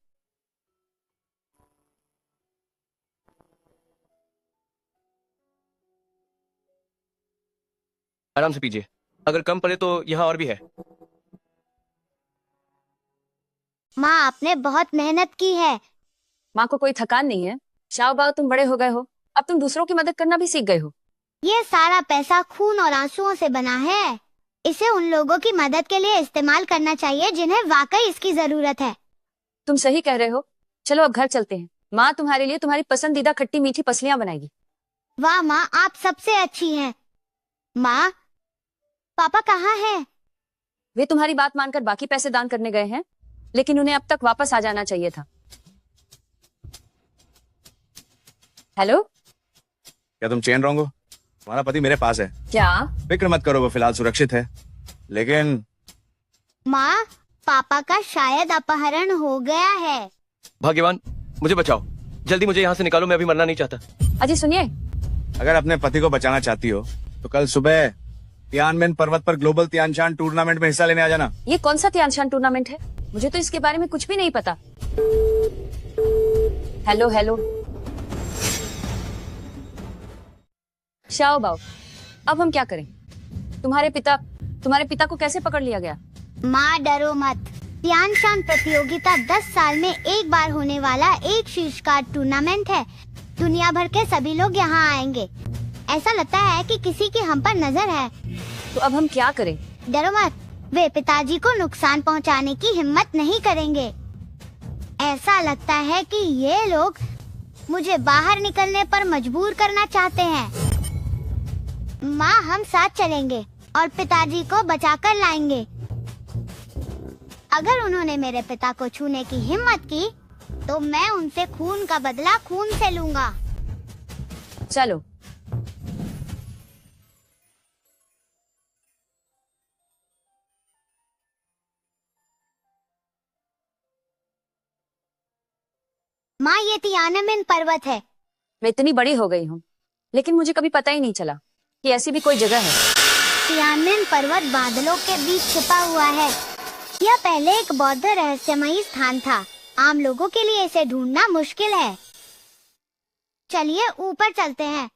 आराम से पीजिए, अगर कम पड़े तो यहाँ और भी है। माँ, आपने बहुत मेहनत की है। माँ को कोई थकान नहीं है। शाओ बाओ, तुम बड़े हो गए हो, अब तुम दूसरों की मदद करना भी सीख गए हो। ये सारा पैसा खून और आंसुओं से बना है। इसे उन लोगों की मदद के लिए इस्तेमाल करना चाहिए जिन्हें वाकई इसकी जरूरत है। तुम सही कह रहे हो। चलो अब घर चलते हैं। माँ तुम्हारे लिए तुम्हारी पसंदीदा खट्टी मीठी पसलियां बनाएगी। वाह माँ, आप सबसे अच्छी हैं। माँ, पापा कहाँ हैं? वे तुम्हारी बात मानकर बाकी पैसे दान करने गए हैं, लेकिन उन्हें अब तक वापस आ जाना चाहिए था। हेलो, क्या तुम चेन रॉन्ग हो? तुम्हारा पति मेरे पास है। क्या? फिक्र मत करो, वो फिलहाल सुरक्षित है। लेकिन माँ, पापा का शायद अपहरण हो गया है। भाग्यवान, मुझे बचाओ, जल्दी मुझे यहाँ से निकालो, मैं अभी मरना नहीं चाहता। अजी सुनिए, अगर अपने पति को बचाना चाहती हो तो कल सुबह तियानमेन पर्वत पर ग्लोबल तियानशान टूर्नामेंट में हिस्सा लेने आ जाना। ये कौन सा तियानशान टूर्नामेंट है? मुझे तो इसके बारे में कुछ भी नहीं पता। हेलो हेलो शाओ बाओ, अब हम क्या करें? तुम्हारे पिता को कैसे पकड़ लिया गया? माँ डरो मत। तियानशान प्रतियोगिता 10 साल में एक बार होने वाला एक शीर्षकार टूर्नामेंट है। दुनिया भर के सभी लोग यहाँ आएंगे। ऐसा लगता है कि किसी की हम पर नजर है। तो अब हम क्या करें? डरो मत, वे पिताजी को नुकसान पहुँचाने की हिम्मत नहीं करेंगे। ऐसा लगता है कि ये लोग मुझे बाहर निकलने पर मजबूर करना चाहते हैं। माँ, हम साथ चलेंगे और पिताजी को बचाकर लाएंगे। अगर उन्होंने मेरे पिता को छूने की हिम्मत की तो मैं उनसे खून का बदला खून से लूंगा। चलो। माँ, ये तियानमेन पर्वत है। मैं इतनी बड़ी हो गई हूँ, लेकिन मुझे कभी पता ही नहीं चला कि ऐसी भी कोई जगह है। तियानमेन पर्वत बादलों के बीच छिपा हुआ है। यह पहले एक बौद्ध रहस्यमयी स्थान था। आम लोगों के लिए इसे ढूंढना मुश्किल है। चलिए ऊपर चलते हैं।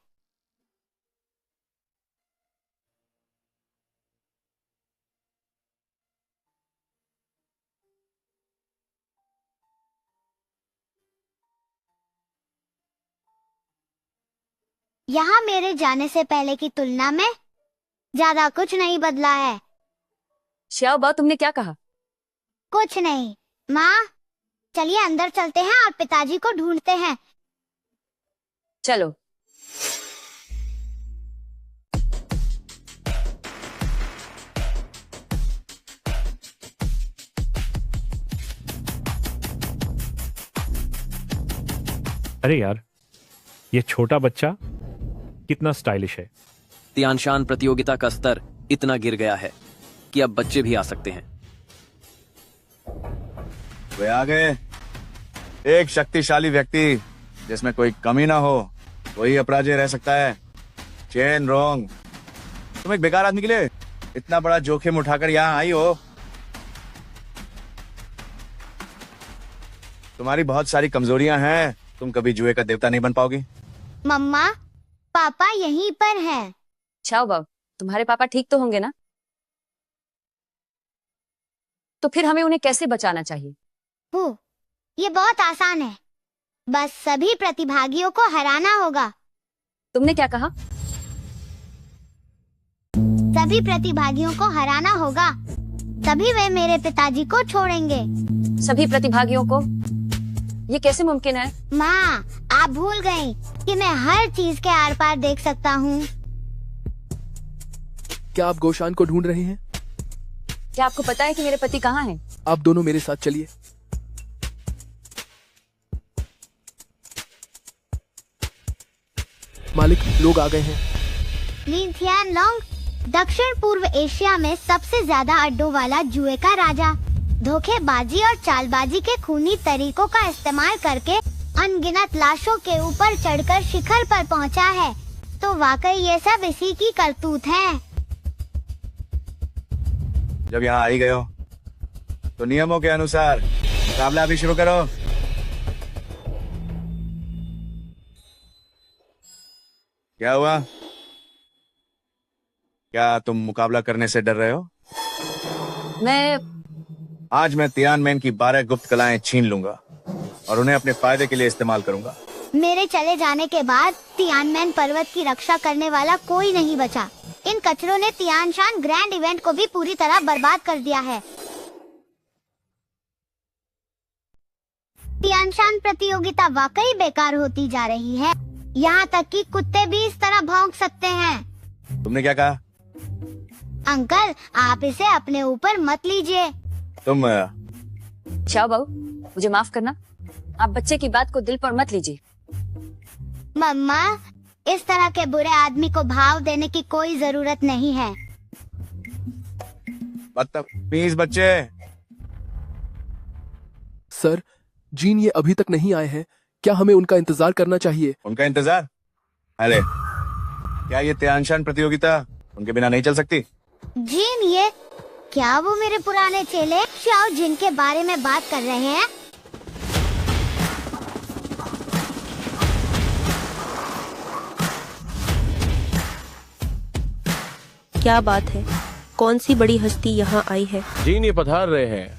यहाँ मेरे जाने से पहले की तुलना में ज्यादा कुछ नहीं बदला है। श्याओ बाओ, तुमने क्या कहा? कुछ नहीं। माँ, चलिए अंदर चलते हैं और पिताजी को ढूंढते हैं। चलो। अरे यार, ये छोटा बच्चा कितना स्टाइलिश है। तियानशान प्रतियोगिता का स्तर इतना गिर गया है कि अब बच्चे भी आ सकते हैं। वे आ गए। एक शक्तिशाली व्यक्ति जिसमें कोई कमी ना हो, वही अपराजय रह सकता है। चेन रोंग, तुम एक बेकार आदमी के लिए इतना बड़ा जोखिम उठाकर यहाँ आई हो। तुम्हारी बहुत सारी कमजोरियां हैं। तुम कभी जुए का देवता नहीं बन पाओगी। मम्मा, पापा यहीं पर हैं। श्याओ बाओ, तुम्हारे पापा ठीक तो होंगे ना? तो फिर हमें उन्हें कैसे बचाना चाहिए? ये बहुत आसान है। बस सभी प्रतिभागियों को हराना होगा। तुमने क्या कहा? सभी प्रतिभागियों को हराना होगा, तभी वे मेरे पिताजी को छोड़ेंगे। सभी प्रतिभागियों को? ये कैसे मुमकिन है? माँ, आप भूल गयी कि मैं हर चीज के आर पार देख सकता हूँ। क्या आप गोशान को ढूंढ रहे हैं? क्या आपको पता है कि मेरे पति कहाँ हैं? आप दोनों मेरे साथ चलिए। मालिक, लोग आ गए हैं। ली थियानलोंग, दक्षिण पूर्व एशिया में सबसे ज्यादा अड्डों वाला जुए का राजा, धोखेबाजी और चालबाजी के खूनी तरीकों का इस्तेमाल करके अनगिनत लाशों के ऊपर चढ़कर शिखर पर पहुंचा है। तो वाकई ये सब इसी की करतूत है। जब यहाँ आई गए हो तो नियमों के अनुसार मुकाबला अभी शुरू करो। क्या हुआ? क्या तुम मुकाबला करने से डर रहे हो? आज मैं तियानमेन की 12 गुप्त कलाएं छीन लूंगा और उन्हें अपने फायदे के लिए इस्तेमाल करूंगा। मेरे चले जाने के बाद तियानमेन पर्वत की रक्षा करने वाला कोई नहीं बचा। इन कचरों ने तियानशान ग्रैंड इवेंट को भी पूरी तरह बर्बाद कर दिया है। तियानशान प्रतियोगिता वाकई बेकार होती जा रही है। यहाँ तक कि कुत्ते भी इस तरह भौंक सकते हैं। तुमने क्या कहा? अंकल, आप इसे अपने ऊपर मत लीजिए। तुम श्याओ बाओ, मुझे माफ करना। आप बच्चे की बात को दिल पर मत लीजिए। मम्मा, इस तरह के बुरे आदमी को भाव देने की कोई जरूरत नहीं है। बदतमीज बच्चे। सर, जीन ये अभी तक नहीं आए हैं। क्या हमें उनका इंतजार करना चाहिए? उनका इंतजार? अरे, क्या ये त्यानशान प्रतियोगिता उनके बिना नहीं चल सकती? जिन, ये क्या वो मेरे पुराने चेले शाओ जिन के बारे में बात कर रहे हैं? क्या बात है? कौन सी बड़ी हस्ती यहाँ आई है? जीन ये पधार रहे हैं।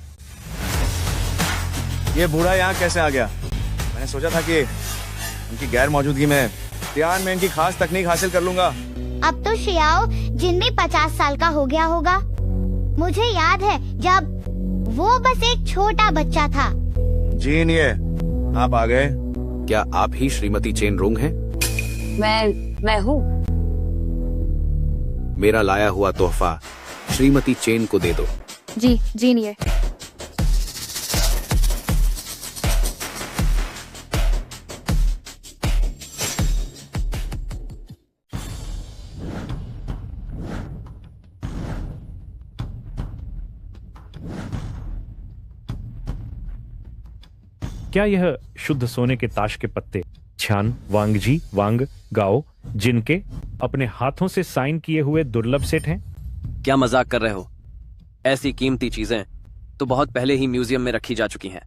ये बूढ़ा यहाँ कैसे आ गया? मैंने सोचा था कि उनकी गैर मौजूदगी में ध्यान में इनकी खास तकनीक हासिल कर लूंगा। अब तो शियाओ जिन भी 50 साल का हो गया होगा। मुझे याद है जब वो बस एक छोटा बच्चा था। जीन, ये आप आ गए। क्या आप ही श्रीमती चेन रोंग हैं? मैं हूँ। मेरा लाया हुआ तोहफा श्रीमती चेन को दे दो। जी, जीन ये। क्या यह शुद्ध सोने के ताश के पत्ते छान वांगजी वांग गाओ जिनके अपने हाथों से साइन किए हुए दुर्लभ सेट हैं? क्या मजाक कर रहे हो? ऐसी कीमती चीजें तो बहुत पहले ही म्यूजियम में रखी जा चुकी हैं।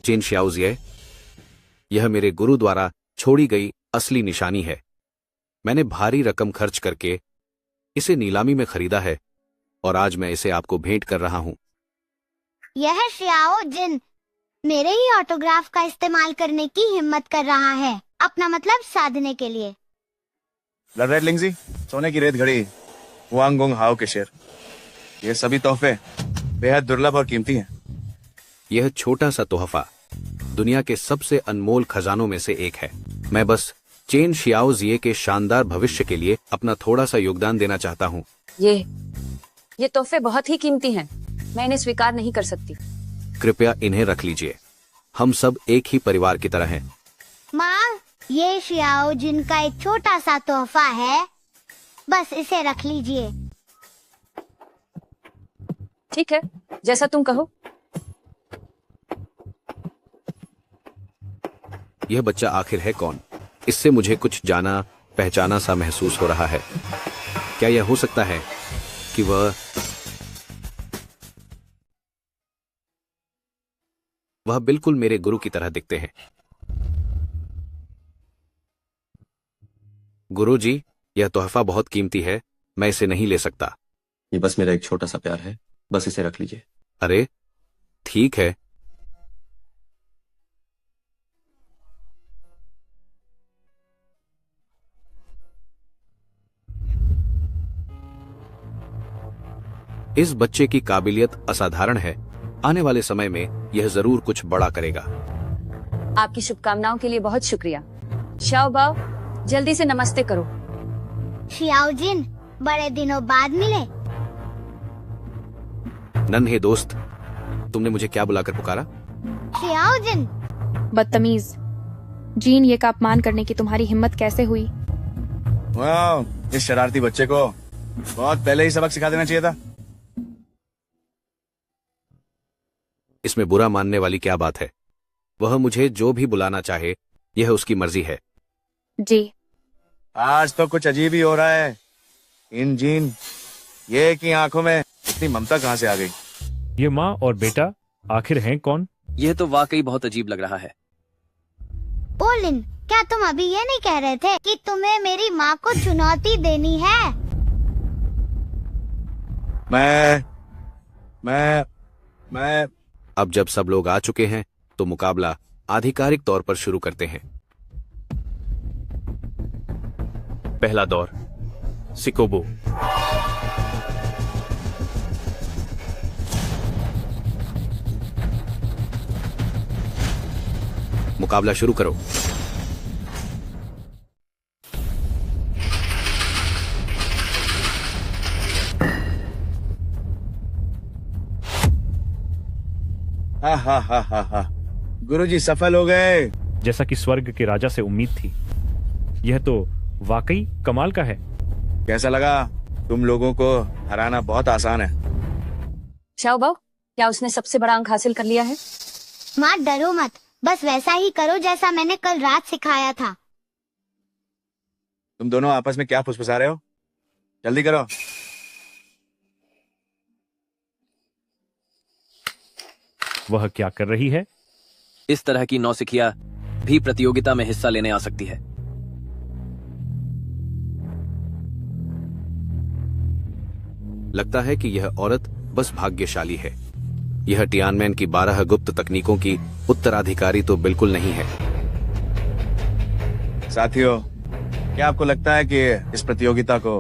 चेन शाओजिए, यह मेरे गुरु द्वारा छोड़ी गई असली निशानी है। मैंने भारी रकम खर्च करके इसे नीलामी में खरीदा है और आज मैं इसे आपको भेंट कर रहा हूं। यह शियाओ जिन मेरे ही ऑटोग्राफ का इस्तेमाल करने की हिम्मत कर रहा है, अपना मतलब साधने के लिए। रेड लिंगजी, सोने की रेत घड़ी, वांग गोंग हाओ के शेर, ये सभी तोहफे बेहद दुर्लभ और कीमती हैं। यह छोटा सा तोहफा दुनिया के सबसे अनमोल खजानों में से एक है। मैं बस चेन शियाओजिए के शानदार भविष्य के लिए अपना थोड़ा सा योगदान देना चाहता हूँ। ये तोहफे बहुत ही कीमती हैं। मैं इन्हें स्वीकार नहीं कर सकती। कृपया इन्हें रख लीजिए। हम सब एक ही परिवार की तरह हैं। माँ, ये शियाओ जिन का एक छोटा सा तोहफा है, बस इसे रख लीजिए। ठीक है, जैसा तुम कहो। यह बच्चा आखिर है कौन? इससे मुझे कुछ जाना पहचाना सा महसूस हो रहा है। क्या यह हो सकता है कि वह बिल्कुल मेरे गुरु की तरह दिखते हैं। गुरु जी, यह तोहफा बहुत कीमती है, मैं इसे नहीं ले सकता। ये बस मेरा एक छोटा सा प्यार है, बस इसे रख लीजिए। अरे ठीक है। इस बच्चे की काबिलियत असाधारण है। आने वाले समय में यह जरूर कुछ बड़ा करेगा। आपकी शुभकामनाओं के लिए बहुत शुक्रिया। शाओ बाओ, जल्दी से नमस्ते करो। शियाओ जिन, बड़े दिनों बाद मिले। नन्हे दोस्त, तुमने मुझे क्या बुलाकर पुकारा? शियाओ जिन। बदतमीज। जीन ये का अपमान करने की तुम्हारी हिम्मत कैसे हुई? वाह, इस शरारती बच्चे को बहुत पहले ही सबक सिखा देना चाहिए था। इसमें बुरा मानने वाली क्या बात है? वह मुझे जो भी बुलाना चाहे, यह उसकी मर्जी है। जी। आज तो कुछ अजीब ही हो रहा है। इन जीन ये की आंखों में इतनी ममता कहां से आ गई? ये माँ और बेटा आखिर हैं कौन? यह तो वाकई बहुत अजीब लग रहा है। ओलिन, क्या तुम अभी ये नहीं कह रहे थे कि तुम्हें मेरी माँ को चुनौती देनी है? मैं अब जब सब लोग आ चुके हैं तो मुकाबला आधिकारिक तौर पर शुरू करते हैं। पहला दौर, सिकोबो। मुकाबला शुरू करो। हा। गुरुजी सफल हो गए। जैसा कि स्वर्ग के राजा से उम्मीद थी। यह तो वाकई कमाल का है। कैसा लगा? तुम लोगों को हराना बहुत आसान है। शाओ बाओ, क्या उसने सबसे बड़ा अंक हासिल कर लिया है? माँ डरो मत, बस वैसा ही करो जैसा मैंने कल रात सिखाया था। तुम दोनों आपस में क्या फुसफुसा रहे हो? जल्दी करो। वह क्या कर रही है? इस तरह की नौसिखिया भी प्रतियोगिता में हिस्सा लेने आ सकती है। लगता है कि यह औरत बस भाग्यशाली है। यह टियानमेन की 12 गुप्त तकनीकों की उत्तराधिकारी तो बिल्कुल नहीं है। साथियों, क्या आपको लगता है कि इस प्रतियोगिता को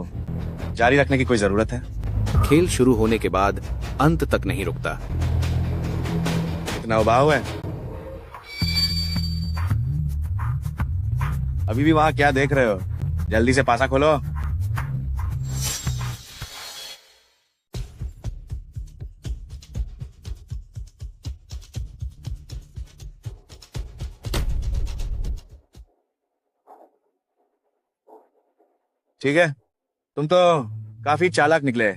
जारी रखने की कोई जरूरत है? खेल शुरू होने के बाद अंत तक नहीं रुकता। इतना उबाऊ है? अभी भी वहां क्या देख रहे हो? जल्दी से पासा खोलो। ठीक है, तुम तो काफी चालाक निकले।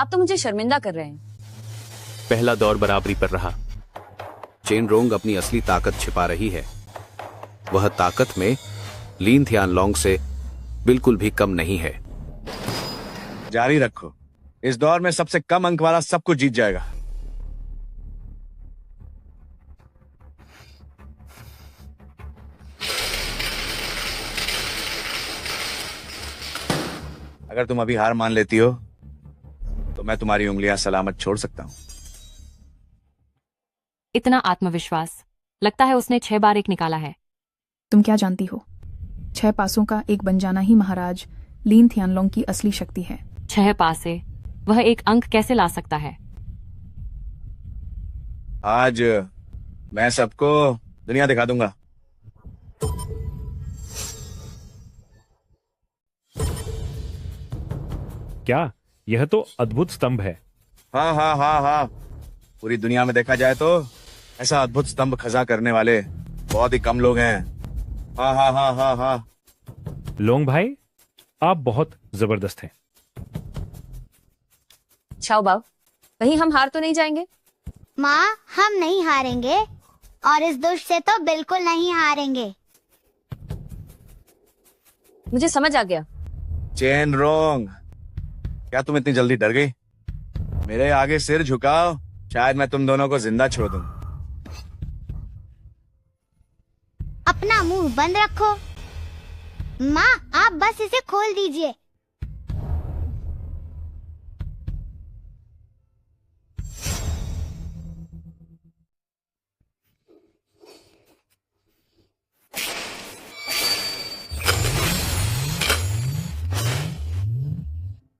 आप तो मुझे शर्मिंदा कर रहे हैं। पहला दौर बराबरी पर रहा। चेन रोंग अपनी असली ताकत छिपा रही है। वह ताकत में लीन थियानलोंग से बिल्कुल भी कम नहीं है। जारी रखो। इस दौर में सबसे कम अंक वाला सब कुछ जीत जाएगा। अगर तुम अभी हार मान लेती हो तो मैं तुम्हारी उंगलियां सलामत छोड़ सकता हूं। इतना आत्मविश्वास, लगता है उसने 6 बार एक निकाला है। तुम क्या जानती हो? 6 पासों का एक बन जाना ही महाराज लीन थियानलोंग की असली शक्ति है। 6 पासे, वह एक अंक कैसे ला सकता है? आज मैं सबको दुनिया दिखा दूंगा। क्या यह तो अद्भुत स्तंभ है। हाँ हाँ हाँ हाँ, पूरी दुनिया में देखा जाए तो ऐसा अद्भुत स्तंभ खजा करने वाले बहुत ही कम लोग हैं। हाँ हाँ हाँ हाँ हाँ। लोंग भाई, आप बहुत जबरदस्त हैं। छाओ बाव, कहीं हम हार तो नहीं जाएंगे? माँ, हम नहीं हारेंगे और इस दुष्ट से तो बिल्कुल नहीं हारेंगे। मुझे समझ आ गया। चेन रोंग, क्या तुम इतनी जल्दी डर गई? मेरे आगे सिर झुकाओ, शायद मैं तुम दोनों को जिंदा छोड़ दूं। अपना मुंह बंद रखो। माँ, आप बस इसे खोल दीजिए।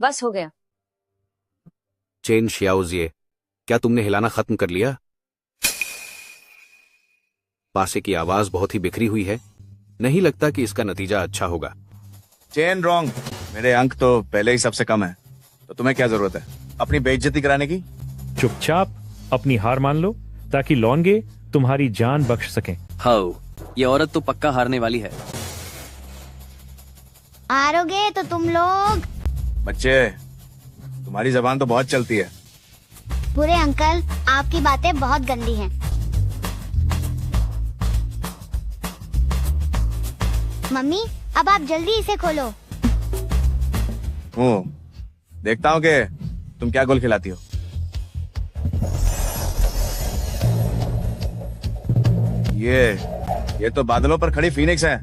बस हो गया। चेन शियाओजिए, क्या तुमने हिलाना खत्म कर लिया? पासे की आवाज बहुत ही बिखरी हुई है। नहीं लगता कि इसका नतीजा अच्छा होगा। चेन रोंग, मेरे अंक तो पहले ही सबसे कम है, तो तुम्हें क्या जरूरत है अपनी बेइज्जती कराने की? चुपचाप अपनी हार मान लो ताकि लॉन्गे तुम्हारी जान बख्श सकें। हाँ, ये औरत तो पक्का हारने वाली है। हारोगे तो तुम लोग। बच्चे, तुम्हारी जबान तो बहुत चलती है। बुरे अंकल, आपकी बातें बहुत गंदी हैं। मम्मी, अब आप जल्दी इसे खोलो। देखता हूँ कि तुम क्या गोल खिलाती हो। ये तो बादलों पर खड़ी फीनिक्स है।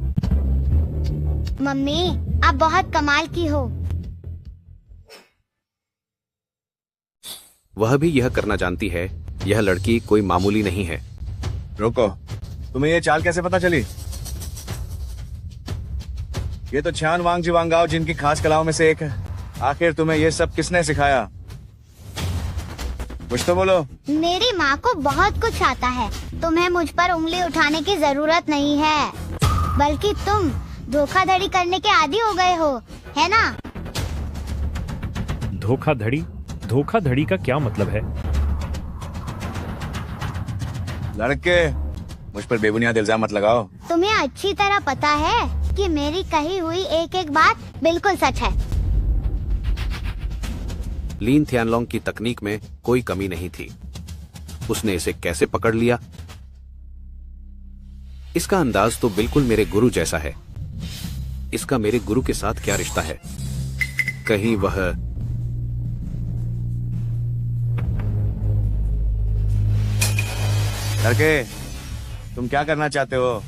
मम्मी, आप बहुत कमाल की हो। वह भी यह करना जानती है। यह लड़की कोई मामूली नहीं है। रुको, तुम्हें ये चाल कैसे पता चली? ये तो छान वांगजी वांगाओ जिनकी खास कलाओं में से एक है। आखिर तुम्हें ये सब किसने सिखाया? कुछ तो बोलो। मेरी माँ को बहुत कुछ आता है। तुम्हें मुझ पर उंगली उठाने की जरूरत नहीं है, बल्कि तुम धोखाधड़ी करने के आदी हो गए हो, है ना? धोखाधड़ी? धोखाधड़ी का क्या मतलब है? लड़के, मुझ पर बेबुनियाद इल्जाम मत लगाओ। तुम्हें अच्छी तरह पता है कि मेरी कही हुई एक एक बात बिल्कुल सच है। लीन थियानलोंग की तकनीक में कोई कमी नहीं थी। उसने इसे कैसे पकड़ लिया? इसका अंदाज तो बिल्कुल मेरे गुरु जैसा है। इसका मेरे गुरु के साथ क्या रिश्ता है? कहीं वह लड़के, तुम क्या करना चाहते हो?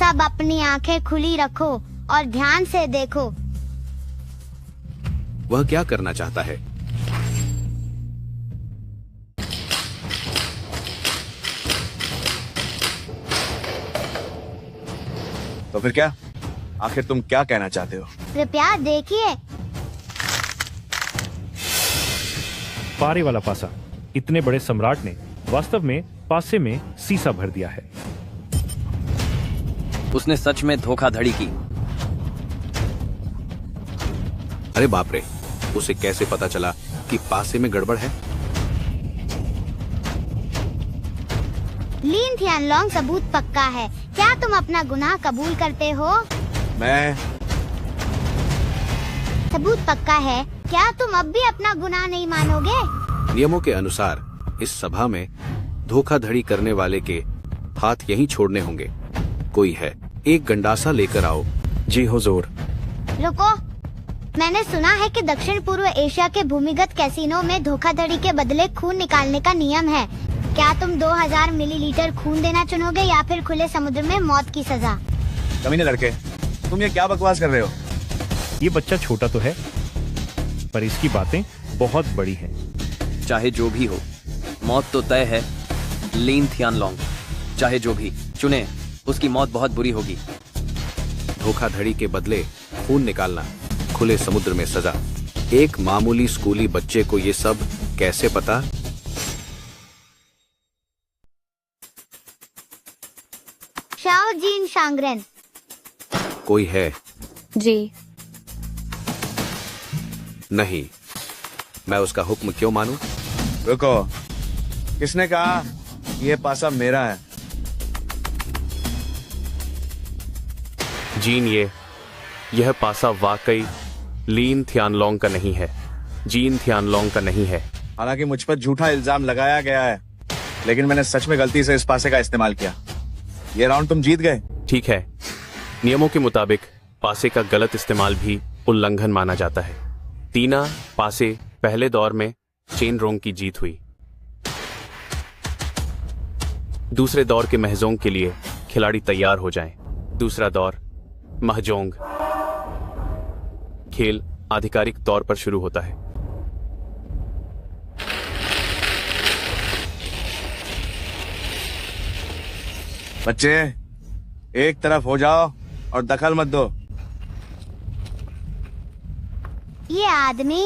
सब अपनी आंखें खुली रखो और ध्यान से देखो। वह क्या करना चाहता है? तो फिर क्या? आखिर तुम क्या कहना चाहते हो? कृपया देखिए। पारे वाला पासा। इतने बड़े सम्राट ने वास्तव में पासे में सीसा भर दिया है। उसने सच में धोखाधड़ी की। अरे बाप रे, उसे कैसे पता चला कि पासे में गड़बड़ है? लीन थियानलोंग, सबूत पक्का है। क्या तुम अपना गुनाह कबूल करते हो? मैं सबूत पक्का है। क्या तुम अब भी अपना गुनाह नहीं मानोगे? नियमों के अनुसार इस सभा में धोखाधड़ी करने वाले के हाथ यहीं छोड़ने होंगे। कोई है, एक गंडासा लेकर आओ। जी हुजूर। रुको, मैंने सुना है कि दक्षिण पूर्व एशिया के भूमिगत कैसीनो में धोखाधड़ी के बदले खून निकालने का नियम है। क्या तुम 2000 मिलीलीटर खून देना चुनोगे या फिर खुले समुद्र में मौत की सजा? कमीने लड़के, तुम ये क्या बकवास कर रहे हो? ये बच्चा छोटा तो है, पर इसकी बातें बहुत बड़ी हैं। चाहे जो भी हो, मौत तो तय है। लीन थियानलोंग, चाहे जो भी चुने, उसकी मौत बहुत बुरी होगी। धोखाधड़ी के बदले खून निकालना, खुले समुद्र में सजा। एक मामूली स्कूली बच्चे को ये सब कैसे पता? शाओ जीन शांगरेन। कोई है? जी नहीं। मैं उसका हुक्म क्यों मानूं? रुको, किसने कहा ये पासा मेरा है? जीन, यह पासा वाकई लीन थियानलोंग का नहीं है। जीन थियानलोंग का नहीं है। हालांकि मुझ पर झूठा इल्जाम लगाया गया है, लेकिन मैंने सच में गलती से इस पासे का इस्तेमाल किया। ये राउंड तुम जीत गए। ठीक है, नियमों के मुताबिक पासे का गलत इस्तेमाल भी उल्लंघन माना जाता है। तीना पासे पहले दौर में चेन रोंग की जीत हुई। दूसरे दौर के महजोंग के लिए खिलाड़ी तैयार हो जाएं। दूसरा दौर महजोंग। खेल आधिकारिक तौर पर शुरू होता है। बच्चे, एक तरफ हो जाओ और दखल मत दो। ये आदमी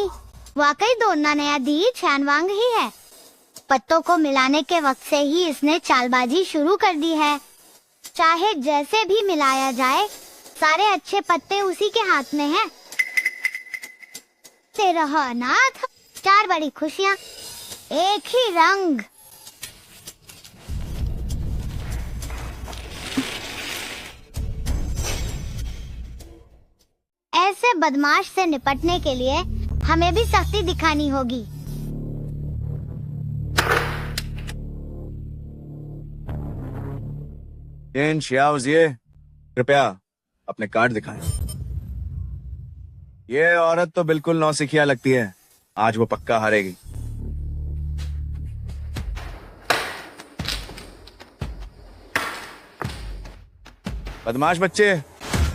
वाकई दौड़ना नया दी छानवांग ही है। पत्तों को मिलाने के वक्त से ही इसने चालबाजी शुरू कर दी है। चाहे जैसे भी मिलाया जाए, सारे अच्छे पत्ते उसी के हाथ में हैं। तेरा नाथ, 4 बड़ी खुशियाँ, एक ही रंग। ऐसे बदमाश से निपटने के लिए हमें भी सख्ती दिखानी होगी। इन शियाओजिए, कृपया अपने कार्ड दिखाएं। ये औरत तो बिल्कुल नौसिखिया लगती है। आज वो पक्का हारेगी। बदमाश बच्चे,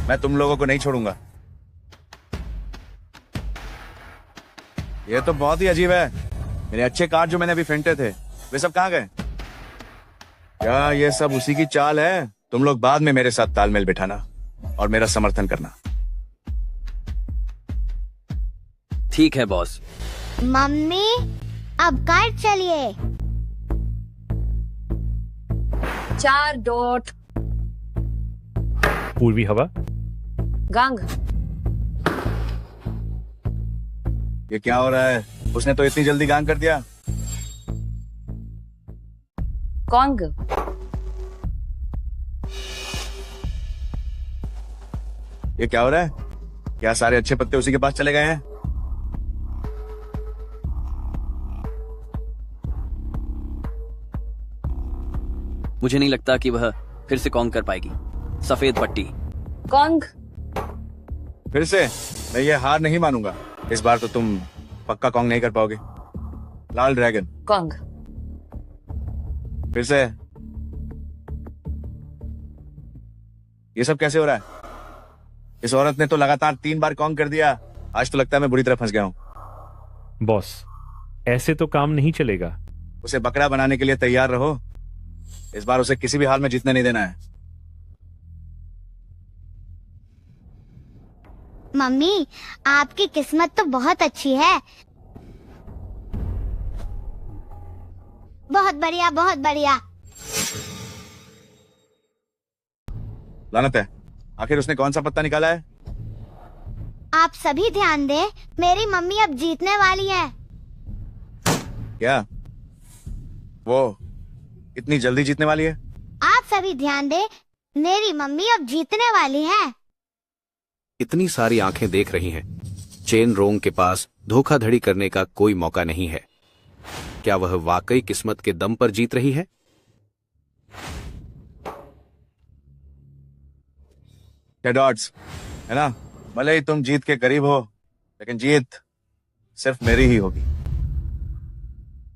मैं तुम लोगों को नहीं छोड़ूंगा। ये तो बहुत ही अजीब है। मेरे अच्छे कार्ड जो मैंने अभी फेंटे थे, वे सब कहाँ गए? क्या ये सब उसी की चाल है? तुम लोग बाद में मेरे साथ तालमेल बिठाना और मेरा समर्थन करना। ठीक है बॉस। मम्मी, अब कार्ड चलिए। 4 डॉट। पूर्वी हवा। गांग। ये क्या हो रहा है? उसने तो इतनी जल्दी गांग कर दिया। कॉन्ग। ये क्या हो रहा है? क्या सारे अच्छे पत्ते उसी के पास चले गए हैं? मुझे नहीं लगता कि वह फिर से कॉन्ग कर पाएगी। सफेद पट्टी। कॉन्ग। फिर से मैं ये हार नहीं मानूंगा। इस बार तो तुम पक्का कॉन्ग नहीं कर पाओगे। लाल ड्रैगन। कॉन्ग। फिर से। ये सब कैसे हो रहा है? इस औरत ने तो लगातार 3 बार कॉन्ग कर दिया। आज तो लगता है मैं बुरी तरह फंस गया हूं। बॉस, ऐसे तो काम नहीं चलेगा। उसे बकरा बनाने के लिए तैयार रहो। इस बार उसे किसी भी हाल में जीतने नहीं देना है। मम्मी, आपकी किस्मत तो बहुत अच्छी है। बहुत बढ़िया, बहुत बढ़िया। लानत है, आखिर उसने कौन सा पत्ता निकाला है? आप सभी ध्यान दें, मेरी मम्मी अब जीतने वाली है। क्या वो इतनी जल्दी जीतने वाली है? आप सभी ध्यान दें, मेरी मम्मी अब जीतने वाली है। इतनी सारी आंखें देख रही हैं। चेन रोंग के पास धोखाधड़ी करने का कोई मौका नहीं है। क्या वह वाकई किस्मत के दम पर जीत रही है? डॉट्स है ना, भले ही तुम जीत के करीब हो, लेकिन जीत सिर्फ मेरी ही होगी।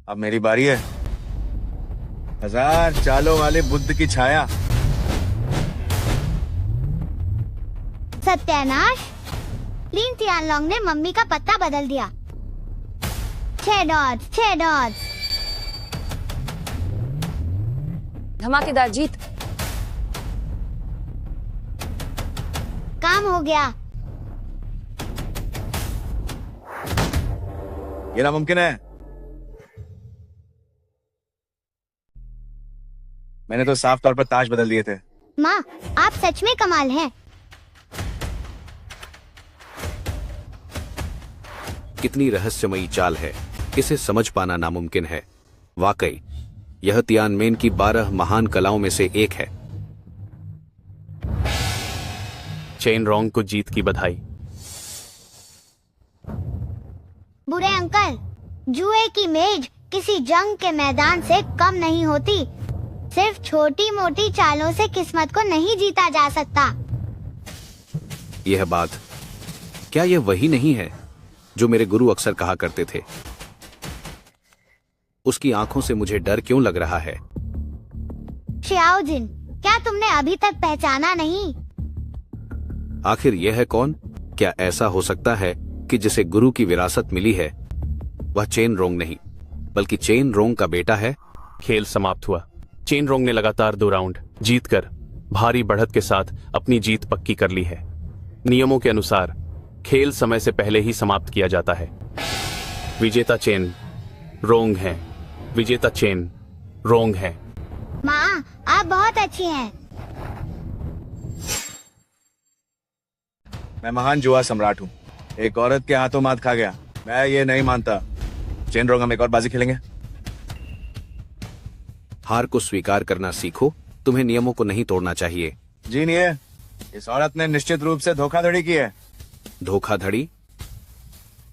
अब मेरी बारी है। 1000 चालों वाले बुद्ध की छाया। सत्यानाश, लिन थियानलोंग ने मम्मी का पत्ता बदल दिया। 6 डॉट्स, 6 डॉट्स। धमाकेदार जीत। काम हो गया। ये नामुमकिन है। मैंने तो साफ तौर पर ताज बदल दिए थे। माँ, आप सच में कमाल हैं। कितनी रहस्यमयी चाल है, इसे समझ पाना नामुमकिन है। वाकई यह तियानमेन की 12 महान कलाओं में से एक है। चेन रोंग को जीत की बधाई। बुरे अंकल, जुए की मेज किसी जंग के मैदान से कम नहीं होती। सिर्फ छोटी मोटी चालों से किस्मत को नहीं जीता जा सकता। यह बात, क्या यह वही नहीं है जो मेरे गुरु अक्सर कहा करते थे? उसकी आंखों से मुझे डर क्यों लग रहा है? शियाओजिन, क्या तुमने अभी तक पहचाना नहीं? आखिर यह है कौन? क्या ऐसा हो सकता है कि जिसे गुरु की विरासत मिली है वह चेन रोंग नहीं बल्कि चेन रोंग का बेटा है? खेल समाप्त हुआ। चेन रोंग ने लगातार 2 राउंड जीतकर भारी बढ़त के साथ अपनी जीत पक्की कर ली है। नियमों के अनुसार खेल समय से पहले ही समाप्त किया जाता है। विजेता चेन रोंग है। विजेता चेन रोंग है। माँ, आप बहुत अच्छी हैं। मैं महान जुआ सम्राट हूँ। एक औरत के हाथों मात खा गया। मैं ये नहीं मानता। चेन रोंग, हम एक और बाजी खेलेंगे। हार को स्वीकार करना सीखो। तुम्हें नियमों को नहीं तोड़ना चाहिए। जी नहीं, इस औरत ने निश्चित रूप से धोखाधड़ी की है। धोखाधड़ी?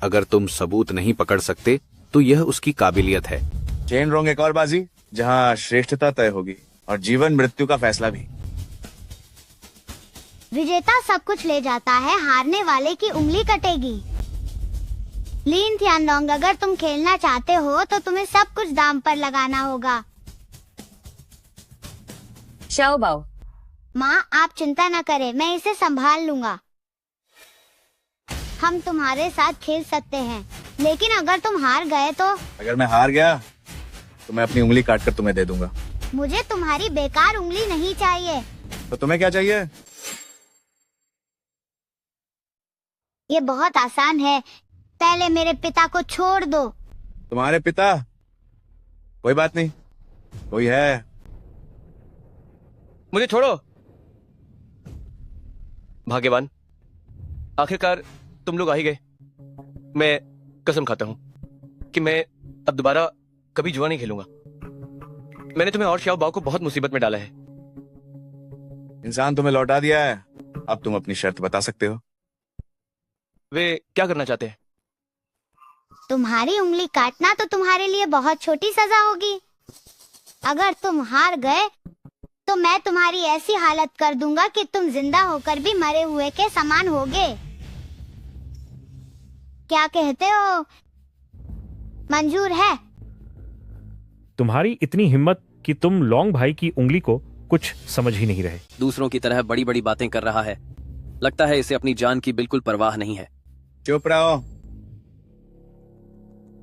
अगर तुम सबूत नहीं पकड़ सकते तो यह उसकी काबिलियत है। चेन रोंग, एक और बाजी जहाँ श्रेष्ठता तय होगी और जीवन मृत्यु का फैसला भी। विजेता सब कुछ ले जाता है, हारने वाले की उंगली कटेगी। लिन थियानलोंग, अगर तुम खेलना चाहते हो तो तुम्हें सब कुछ दांव पर लगाना होगा। शाओ बाओ। माँ, आप चिंता न करें, मैं इसे संभाल लूंगा। हम तुम्हारे साथ खेल सकते हैं, लेकिन अगर तुम हार गए तो? अगर मैं हार गया तो मैं अपनी उंगली काटकर तुम्हें दे दूंगा। मुझे तुम्हारी बेकार उंगली नहीं चाहिए। तो तुम्हें क्या चाहिए? ये बहुत आसान है। पहले मेरे पिता को छोड़ दो। तुम्हारे पिता? कोई बात नहीं, कोई है। मुझे छोड़ो। भाग्यवान, आखिरकार तुम लोग आ ही गए। मैं कसम खाता हूं कि मैं अब दोबारा कभी जुआ नहीं खेलूंगा। मैंने तुम्हें और शाओ बाओ को बहुत मुसीबत में डाला है। इंसान तुम्हें लौटा दिया है। अब तुम अपनी शर्त बता सकते हो। वे क्या करना चाहते हैं? तुम्हारी उंगली काटना तो तुम्हारे लिए बहुत छोटी सजा होगी। अगर तुम हार गए तो मैं तुम्हारी ऐसी हालत कर दूंगा कि तुम जिंदा होकर भी मरे हुए के समान होगे। क्या कहते हो? मंजूर है? तुम्हारी इतनी हिम्मत कि तुम लॉन्ग भाई की उंगली को कुछ समझ ही नहीं रहे। दूसरों की तरह बड़ी बड़ी बातें कर रहा है। लगता है इसे अपनी जान की बिल्कुल परवाह नहीं है। चुप रहो।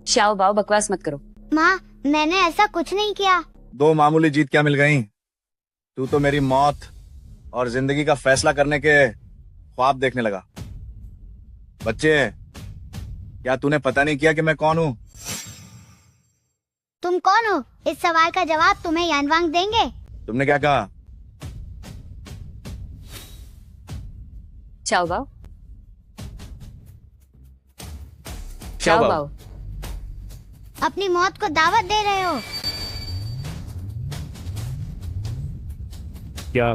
शाओ बाओ, बकवास मत करो। माँ, मैंने ऐसा कुछ नहीं किया। 2 मामूली जीत क्या मिल गई? तू तो मेरी मौत और जिंदगी का फैसला करने के ख्वाब देखने लगा। बच्चे, क्या तूने पता नहीं किया कि मैं कौन हूँ? तुम कौन हो? इस सवाल का जवाब तुम्हें यानवांग देंगे। तुमने क्या कहा? शाओ बाओ, शाओ शाओ बाओ। बाओ। अपनी मौत को दावत दे रहे हो? क्या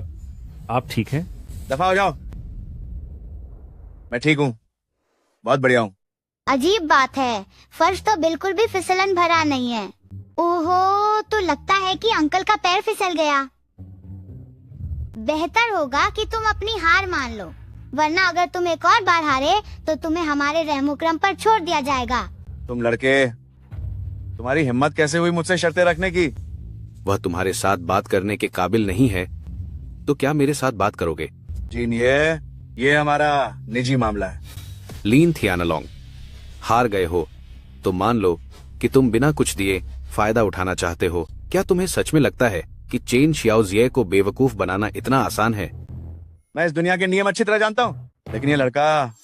आप ठीक हैं? दफा हो जाओ। मैं ठीक हूँ, बहुत बढ़िया हूँ। अजीब बात है, फर्श तो बिल्कुल भी फिसलन भरा नहीं है। ओहो, तो लगता है कि अंकल का पैर फिसल गया। बेहतर होगा कि तुम अपनी हार मान लो, वरना अगर तुम एक और बार हारे तो तुम्हें हमारे रहमुकरम पर छोड़ दिया जाएगा। तुम लड़के, तुम्हारी हिम्मत कैसे हुई मुझसे शर्तें रखने की? वह तुम्हारे साथ बात करने के काबिल नहीं है, तो क्या मेरे साथ बात करोगे? जीन, ये हमारा निजी मामला है। लीन थियानालोंग, हार गए हो तो मान लो कि तुम बिना कुछ दिए फायदा उठाना चाहते हो। क्या तुम्हें सच में लगता है कि चेन शियाओजिए को बेवकूफ बनाना इतना आसान है? मैं इस दुनिया के नियम अच्छी तरह जानता हूँ, लेकिन ये लड़का।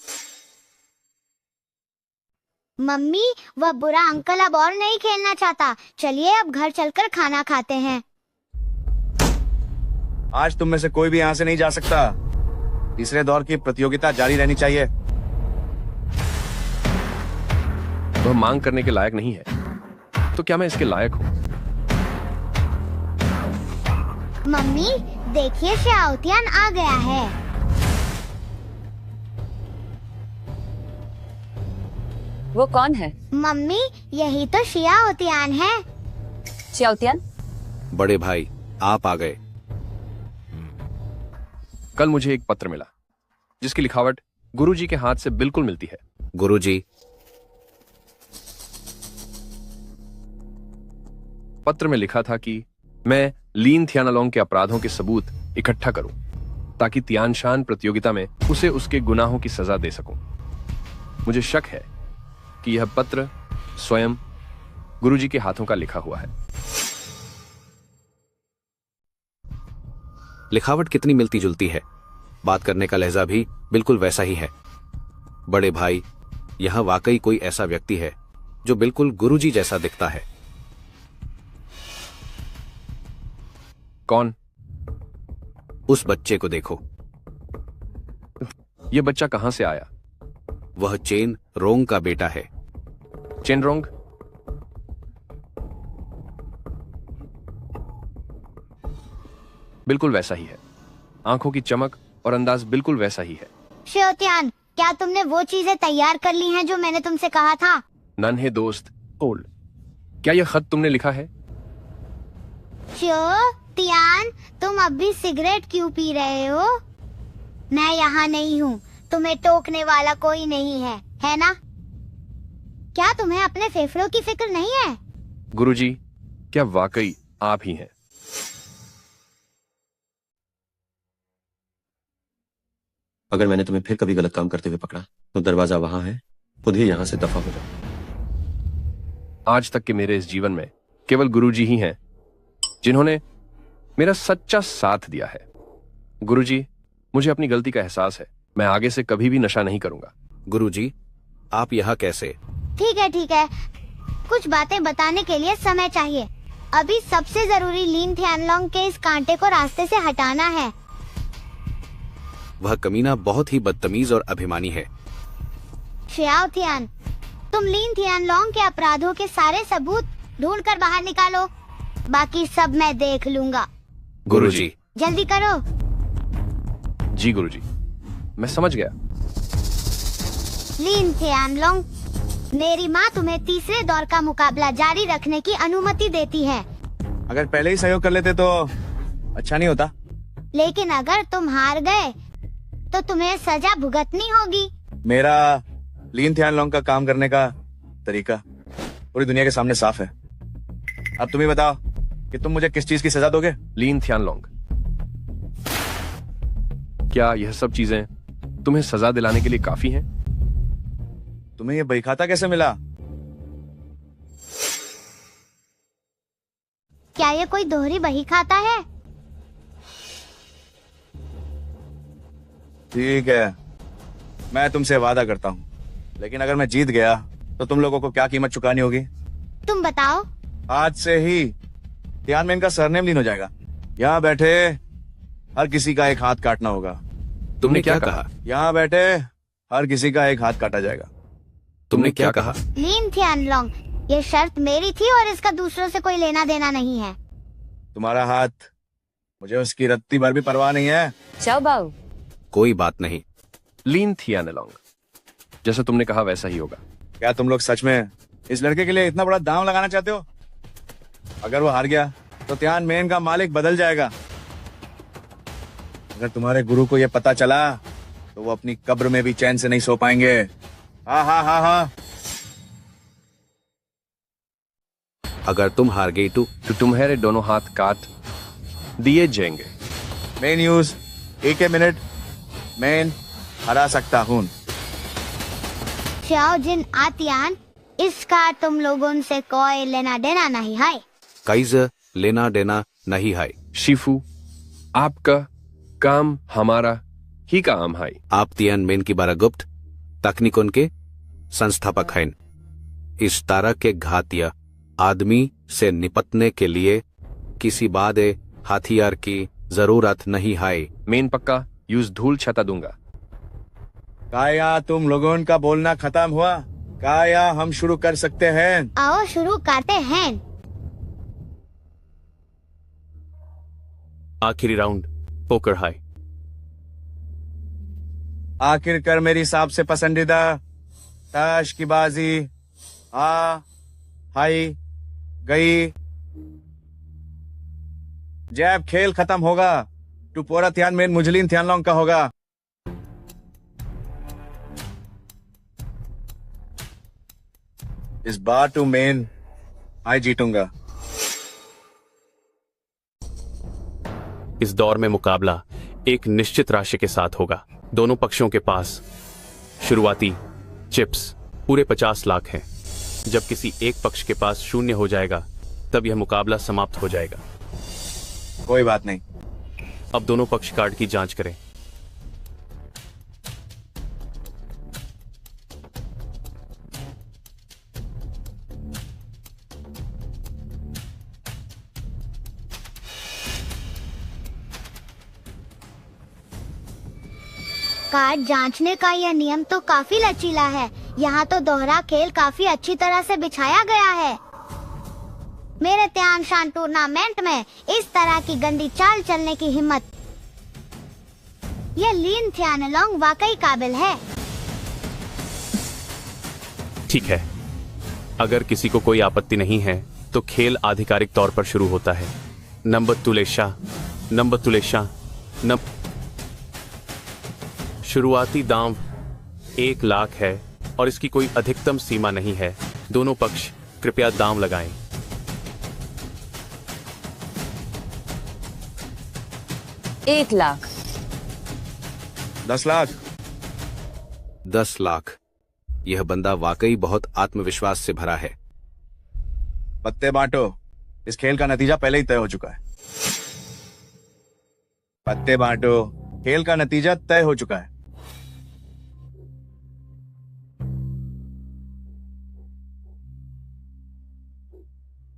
मम्मी, वह बुरा अंकल अब और नहीं खेलना चाहता। चलिए अब घर चलकर खाना खाते हैं। आज तुम में से कोई भी यहाँ से नहीं जा सकता। तीसरे दौर की प्रतियोगिता जारी रहनी चाहिए। वह मांग करने के लायक नहीं है, तो क्या मैं इसके लायक हूँ? मम्मी, देखिए शाओतियान आ गया है। वो कौन है? मम्मी, यही तो शाओतियान है। शाओतियान? बड़े भाई, आप आ गए। कल मुझे एक पत्र मिला जिसकी लिखावट गुरुजी के हाथ से बिल्कुल मिलती है। गुरुजी, पत्र में लिखा था कि मैं लीन थियानालोंग के अपराधों के सबूत इकट्ठा करूं ताकि तियानशान प्रतियोगिता में उसे उसके गुनाहों की सजा दे सकूं। मुझे शक है कि यह पत्र स्वयं गुरुजी के हाथों का लिखा हुआ है। लिखावट कितनी मिलती जुलती है, बात करने का लहजा भी बिल्कुल वैसा ही है। बड़े भाई, यहां वाकई कोई ऐसा व्यक्ति है जो बिल्कुल गुरुजी जैसा दिखता है। कौन? उस बच्चे को देखो। यह बच्चा कहां से आया? वह चेन रोंग का बेटा है। चेन रोंग? बिल्कुल वैसा ही है। आंखों की चमक और अंदाज बिल्कुल वैसा ही है। शाओतियान, क्या तुमने वो चीजें तैयार कर ली हैं जो मैंने तुमसे कहा था? नन्हे दोस्त, ओल्ड, क्या यह खत तुमने लिखा है? शाओतियान, तुम अब भी सिगरेट क्यों पी रहे हो? मैं यहाँ नहीं हूँ, तुम्हें टोकने वाला कोई नहीं है ना? क्या तुम्हें अपने फेफड़ों की फिक्र नहीं है? गुरुजी, क्या वाकई आप ही हैं? अगर मैंने तुम्हें फिर कभी गलत काम करते हुए पकड़ा तो दरवाजा वहां है, खुद ही यहां से दफा हो जाओ। आज तक के मेरे इस जीवन में केवल गुरुजी ही हैं जिन्होंने मेरा सच्चा साथ दिया है। गुरुजी, मुझे अपनी गलती का एहसास है। मैं आगे से कभी भी नशा नहीं करूंगा। गुरुजी, आप यहाँ कैसे? ठीक है, कुछ बातें बताने के लिए समय चाहिए। अभी सबसे जरूरी लीन थियानालोंग के इस कांटे को रास्ते से हटाना है। वह कमीना बहुत ही बदतमीज और अभिमानी है। शाओतियान, तुम लीन थियानालोंग के अपराधों के सारे सबूत ढूंढ कर बाहर निकालो, बाकी सब मैं देख लूंगा। गुरुजी, जल्दी करो। जी गुरुजी, मैं समझ गया। लीन थियानालोंग, मेरी माँ तुम्हें तीसरे दौर का मुकाबला जारी रखने की अनुमति देती है। अगर पहले ही सहयोग कर लेते तो अच्छा नहीं होता? लेकिन अगर तुम हार गए तो तुम्हें सजा भुगतनी होगी। मेरा लीन थियान लॉन्ग का काम करने का तरीका पूरी दुनिया के सामने साफ है। अब तुम ही बताओ कि तुम मुझे किस चीज की सजा दोगे? लीन थियान लॉन्ग, क्या यह सब चीजें तुम्हें सजा दिलाने के लिए काफी हैं? तुम्हें ये बही खाता कैसे मिला? क्या ये कोई दोहरी बही खाता है? ठीक है, मैं तुमसे वादा करता हूँ, लेकिन अगर मैं जीत गया तो तुम लोगों को क्या कीमत चुकानी होगी? तुम बताओ। आज से ही तियानमेन का सरनेम लीन हो जाएगा। यहाँ बैठे हर किसी का एक हाथ काटना होगा। तुमने क्या कहा? यहाँ बैठे हर किसी का एक हाथ काटा जाएगा। तुमने क्या कहा? लीन थियान लॉन्ग, ये शर्त मेरी थी और इसका दूसरों से कोई लेना देना नहीं है। तुम्हारा हाथ, मुझे उसकी रत्ती भर भी परवाह नहीं है। चाओ बाऊ। कोई बात नहीं। लीन थियान लॉन्ग, जैसा तुमने कहा वैसा ही होगा। क्या तुम लोग सच में इस लड़के के लिए इतना बड़ा दांव लगाना चाहते हो? अगर वो हार गया तो तियानमेन का मालिक बदल जाएगा। अगर तुम्हारे गुरु को यह पता चला तो वो अपनी कब्र में भी चैन से नहीं सो पाएंगे। हाँ हाँ हाँ हाँ। अगर तुम हार गई तो तुम्हारे दोनों हाथ काट दिए जाएंगे। मेन न्यूज, एक मिनट, मैं हरा सकता हूँ। xiao जिन आतियान, इसका तुम लोगों से कोई लेना देना नहीं है। काइजर, लेना देना नहीं है। शिफू, आपका काम हमारा ही काम है। आप तियानमेन की बारागुप्त तकनीकों के संस्थापक हैं। इस तरह के घातिया आदमी से निपटने के लिए किसी बादे हथियार की जरूरत नहीं है। मेन पक्का यूज धूल छता दूंगा। काया तुम लोगों का बोलना खत्म हुआ? काया हम शुरू कर सकते हैं? आओ शुरू करते हैं। आखिरी राउंड, पोकर हाई। आखिरकार मेरी सबसे पसंदीदा ताश की बाजी हाई गई। जब खेल खत्म होगा तो पूरा तियानमेन मुझे लीन थियान लॉन्ग का होगा। इस बार तो मेन आई जीतूंगा। इस दौर में मुकाबला एक निश्चित राशि के साथ होगा। दोनों पक्षों के पास शुरुआती चिप्स पूरे 50 लाख हैं। जब किसी एक पक्ष के पास शून्य हो जाएगा तब यह मुकाबला समाप्त हो जाएगा। कोई बात नहीं। अब दोनों पक्ष कार्ड की जांच करें। कार्ड जांचने का यह नियम तो काफी लचीला है। यहाँ तो दोहरा खेल काफी अच्छी तरह से बिछाया गया है। मेरे त्यानशान टूर्नामेंट में इस तरह की गंदी चाल चलने की हिम्मत, यह लीन थियान लॉन्ग वाकई काबिल है। ठीक है, अगर किसी को कोई आपत्ति नहीं है तो खेल आधिकारिक तौर पर शुरू होता है। नंबर तुलेशा शुरुआती दांव 1 लाख है और इसकी कोई अधिकतम सीमा नहीं है। दोनों पक्ष कृपया दांव लगाएं। 1 लाख। 10 लाख। 10 लाख। यह बंदा वाकई बहुत आत्मविश्वास से भरा है। पत्ते बांटो, इस खेल का नतीजा पहले ही तय हो चुका है। पत्ते बांटो, खेल का नतीजा तय हो चुका है।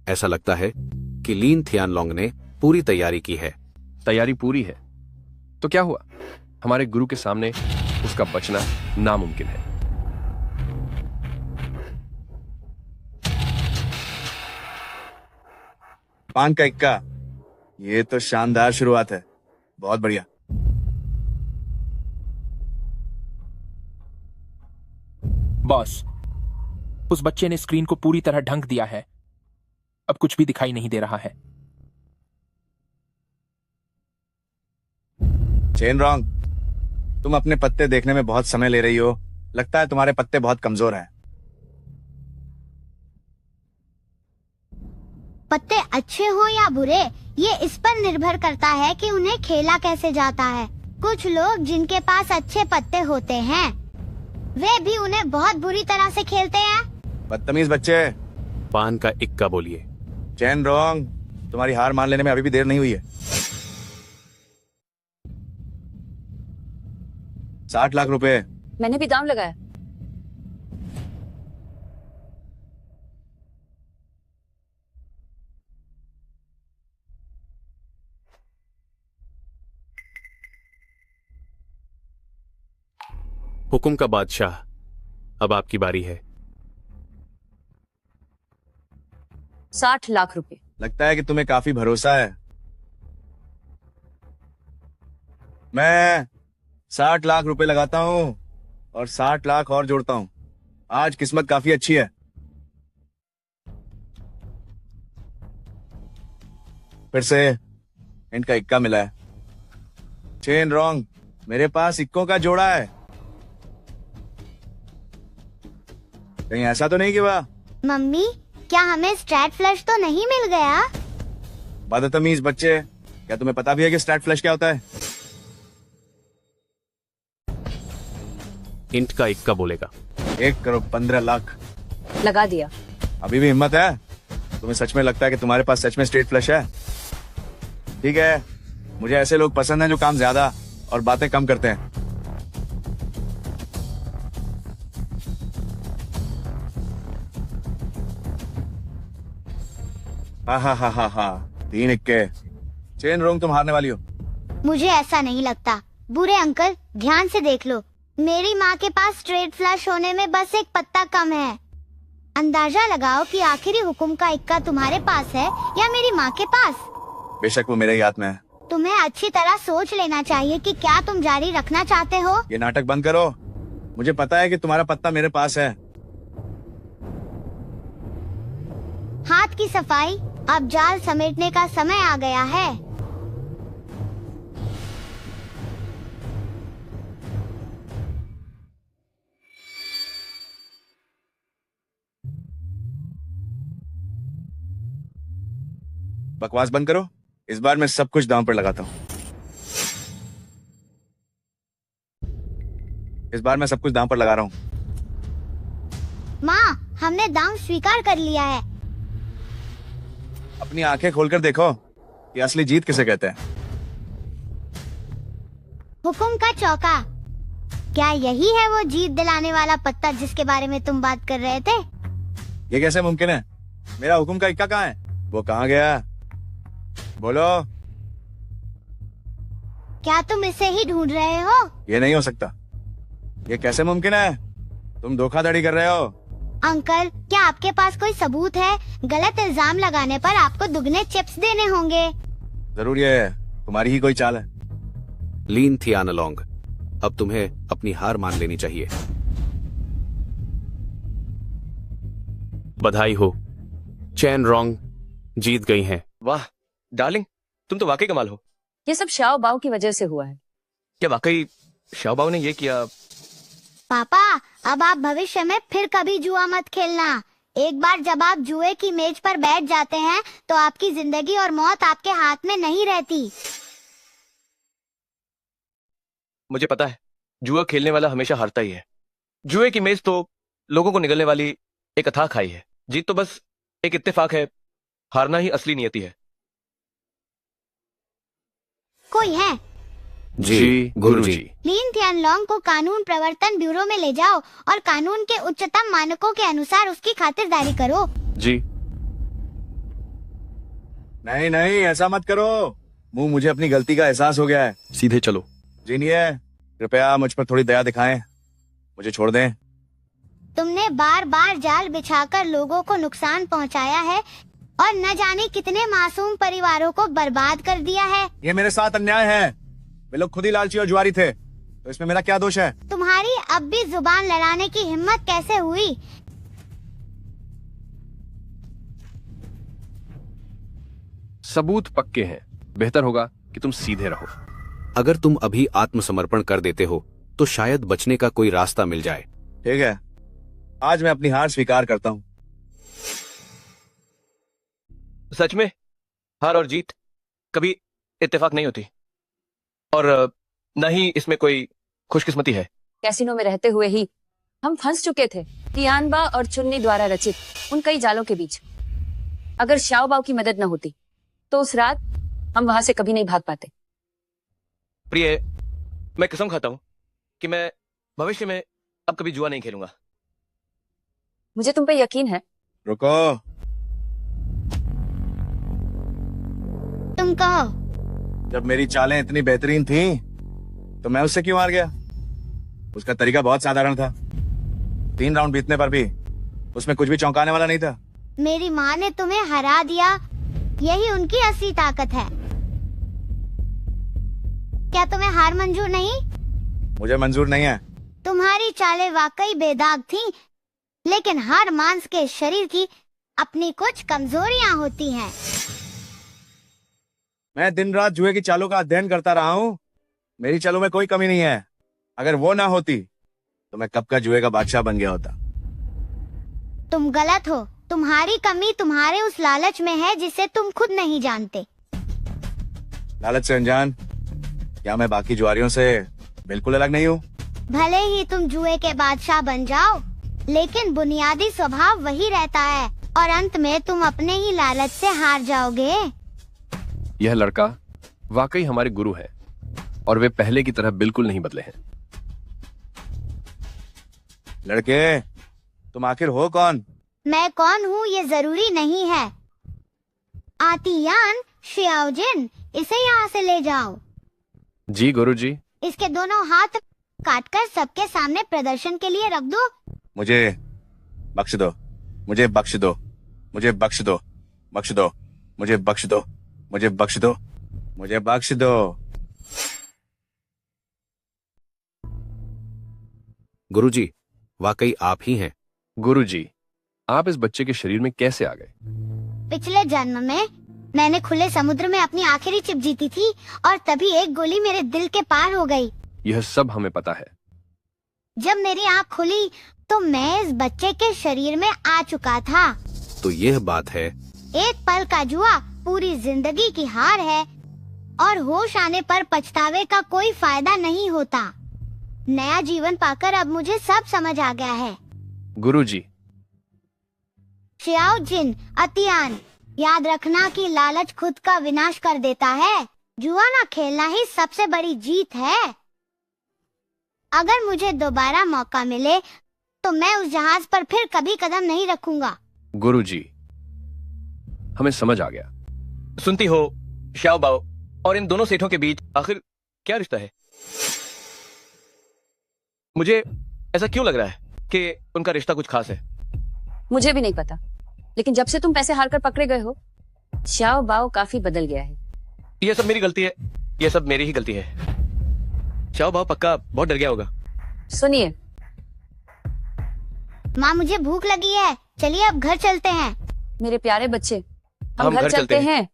ऐसा लगता है कि लीन थियान लॉन्ग ने पूरी तैयारी की है। तैयारी पूरी है तो क्या हुआ? हमारे गुरु के सामने उसका बचना नामुमकिन है। पान का इक्का, ये तो शानदार शुरुआत है। बहुत बढ़िया। बॉस, उस बच्चे ने स्क्रीन को पूरी तरह ढंक दिया है। अब कुछ भी दिखाई नहीं दे रहा है। चेन रॉन्ग, तुम अपने पत्ते देखने में बहुत समय ले रही हो। लगता है तुम्हारे पत्ते बहुत कमजोर हैं। पत्ते अच्छे हो या बुरे, ये इस पर निर्भर करता है कि उन्हें खेला कैसे जाता है। कुछ लोग जिनके पास अच्छे पत्ते होते हैं, वे भी उन्हें बहुत बुरी तरह से खेलते हैं। बदतमीज बच्चे। पान का इक्का बोलिए। चेन रॉन्ग, तुम्हारी हार मान लेने में अभी भी देर नहीं हुई है। 60 लाख रुपए। मैंने भी दाम लगाया। हुक्म का बादशाह, अब आपकी बारी है। 60 लाख रुपए। लगता है कि तुम्हें काफी भरोसा है। मैं 60 लाख रुपए लगाता हूं और 60 लाख और जोड़ता हूं। आज किस्मत काफी अच्छी है। फिर से हिंट का इक्का मिला है। चेन रॉन्ग, मेरे पास इक्कों का जोड़ा है। कहीं ऐसा तो नहीं कि वाह। मम्मी, क्या हमें स्ट्रैट फ्लश तो नहीं मिल गया? बदतमीज बच्चे, क्या तुम्हें पता भी है कि स्ट्रैट फ्लश क्या होता है? इंट का इक्का बोलेगा। 1 करोड़ 15 लाख। लगा दिया। अभी भी हिम्मत है? तुम्हें सच में लगता है कि तुम्हारे पास सच में स्ट्रेट फ्लश है? ठीक है, मुझे ऐसे लोग पसंद हैं जो काम ज्यादा और बातें कम करते हैं। हा 3 इक्के। चेन रोंग, तुम हारने वाली हो। मुझे ऐसा नहीं लगता। बुरे अंकल, ध्यान से देख लो। मेरी माँ के पास स्ट्रेट फ्लश होने में बस एक पत्ता कम है। अंदाजा लगाओ कि आखिरी हुक्म का इक्का तुम्हारे पास है या मेरी माँ के पास। बेशक वो मेरे ही हाथ में है। तुम्हें अच्छी तरह सोच लेना चाहिए कि क्या तुम जारी रखना चाहते हो। ये नाटक बंद करो। मुझे पता है कि तुम्हारा पत्ता मेरे पास है। हाथ की सफाई, अब जाल समेटने का समय आ गया है। बकवास बंद करो। इस बार मैं सब कुछ दांव पर लगाता हूँ। इस बार मैं सब कुछ दांव पर लगा रहा हूँ। माँ, हमने दांव स्वीकार कर लिया है। अपनी आंखें खोलकर देखो कि असली जीत किसे कहते हैं। हुकुम का चौका। क्या यही है वो जीत दिलाने वाला पत्ता जिसके बारे में तुम बात कर रहे थे? ये कैसे मुमकिन है? मेरा हुकुम का इक्का कहाँ है? वो कहाँ गया? बोलो। क्या तुम इसे ही ढूंढ रहे हो? ये नहीं हो सकता। ये कैसे मुमकिन है? तुम धोखाधड़ी कर रहे हो। अंकल, क्या आपके पास कोई सबूत है? गलत इल्जाम लगाने पर आपको दुगने चिप्स देने होंगे। जरूर ये तुम्हारी ही कोई चाल है। लीन थियानलोंग, अब तुम्हें अपनी हार मान लेनी चाहिए। बधाई हो, चैन रोंग जीत गई हैं। वाह डार्लिंग, तुम तो वाकई कमाल हो। ये सब शाओ बाओ की वजह से हुआ है। क्या वाकई शाओ बाओ ने ये किया? पापा, अब आप भविष्य में फिर कभी जुआ मत खेलना। एक बार जब आप जुए की मेज पर बैठ जाते हैं तो आपकी जिंदगी और मौत आपके हाथ में नहीं रहती। मुझे पता है, जुआ खेलने वाला हमेशा हारता ही है। जुए की मेज तो लोगों को निगलने वाली एक अथाह खाई है। जीत तो बस एक इत्तेफाक है, हारना ही असली नियति है। कोई है? जी गुरुजी। लीन थियानलोंग को कानून प्रवर्तन ब्यूरो में ले जाओ और कानून के उच्चतम मानकों के अनुसार उसकी खातिरदारी करो। जी। नहीं नहीं, ऐसा मत करो। मुझे अपनी गलती का एहसास हो गया है। सीधे चलो। जीनिए, कृपया मुझ पर थोड़ी दया दिखाएं। मुझे छोड़ दें। तुमने बार बार जाल बिछाकर लोगों को नुकसान पहुंचाया है और न जाने कितने मासूम परिवारों को बर्बाद कर दिया है। ये मेरे साथ अन्याय है। वे लोग खुद ही लालची और जुआरी थे, तो इसमें मेरा क्या दोष है? तुम्हारी अब भी जुबान लड़ाने की हिम्मत कैसे हुई? सबूत पक्के हैं। बेहतर होगा कि तुम सीधे रहो। अगर तुम अभी आत्मसमर्पण कर देते हो तो शायद बचने का कोई रास्ता मिल जाए। ठीक है, आज मैं अपनी हार स्वीकार करता हूं। सच में हार और जीत कभी इत्तेफाक नहीं होती, और न ही इसमें कोई खुशकिस्मती है। कैसीनो में रहते हुए ही हम फंस चुके थे तियानबा और चुन्नी द्वारा रचित उन कई जालों के बीच। अगर शाओबाओ की मदद न होती तो उस रात हम वहां से कभी नहीं भाग पाते। प्रिय, मैं कसम खाता हूं कि मैं भविष्य में अब कभी जुआ नहीं खेलूंगा। मुझे तुम पे यकीन है। रुको, तुम कहो। जब मेरी चालें इतनी बेहतरीन थी तो मैं उससे क्यों हार गया? उसका तरीका बहुत साधारण था। 3 राउंड बीतने पर भी उसमें कुछ भी चौंकाने वाला नहीं था। मेरी माँ ने तुम्हें हरा दिया, यही उनकी असली ताकत है। क्या तुम्हें हार मंजूर नहीं? मुझे मंजूर नहीं है। तुम्हारी चालें वाकई बेदाग थीं, लेकिन हर मांस के शरीर की अपनी कुछ कमजोरियां होती हैं। मैं दिन रात जुए की चालों का अध्ययन करता रहा हूँ। मेरी चालों में कोई कमी नहीं है। अगर वो ना होती तो मैं कब का जुए का बादशाह बन गया होता। तुम गलत हो। तुम्हारी कमी तुम्हारे उस लालच में है जिसे तुम खुद नहीं जानते। लालच से अनजान? क्या मैं बाकी जुआरियों से बिल्कुल अलग नहीं हूँ? भले ही तुम जुए के बादशाह बन जाओ, लेकिन बुनियादी स्वभाव वही रहता है, और अंत में तुम अपने ही लालच से हार जाओगे। यह लड़का वाकई हमारे गुरु है, और वे पहले की तरह बिल्कुल नहीं बदले हैं। लड़के, तुम आखिर हो कौन? मैं कौन हूँ ये जरूरी नहीं है। आतियान शियाओजिन, इसे यहाँ से ले जाओ। जी गुरुजी। इसके दोनों हाथ काटकर सबके सामने प्रदर्शन के लिए रख दो। मुझे बख्श दो, मुझे बख्श दो, मुझे बख्श दो, बख्श दो, मुझे बख्श दो, मुझे बख्श दो, मुझे बख्श दो। गुरुजी, वाकई आप ही हैं। गुरुजी, आप इस बच्चे के शरीर में कैसे आ गए? पिछले जन्म में मैंने खुले समुद्र में अपनी आखिरी चिप जीती थी, और तभी एक गोली मेरे दिल के पार हो गई। यह सब हमें पता है। जब मेरी आँख खुली तो मैं इस बच्चे के शरीर में आ चुका था। तो यह बात है। एक पल का जुआ पूरी जिंदगी की हार है, और होश आने पर पछतावे का कोई फायदा नहीं होता। नया जीवन पाकर अब मुझे सब समझ आ गया है। गुरुजी। शियाओजिन, अतियान, याद रखना कि लालच खुद का विनाश कर देता है। जुआ ना खेलना ही सबसे बड़ी जीत है। अगर मुझे दोबारा मौका मिले तो मैं उस जहाज पर फिर कभी कदम नहीं रखूंगा। गुरुजी, हमें समझ आ गया। सुनती हो शाओबाओ और इन दोनों सेठों के बीच आखिर क्या रिश्ता है? मुझे ऐसा क्यों लग रहा है कि उनका रिश्ता कुछ खास है? मुझे भी नहीं पता, लेकिन जब से तुम पैसे हारकर पकड़े गए हो, शाओबाओ काफी बदल गया है। ये सब मेरी गलती है, ये सब मेरी ही गलती है। शाओबाओ पक्का बहुत डर गया होगा। सुनिए, माँ, मुझे भूख लगी है, चलिए अब घर चलते हैं। मेरे प्यारे बच्चे, हम घर चलते हैं।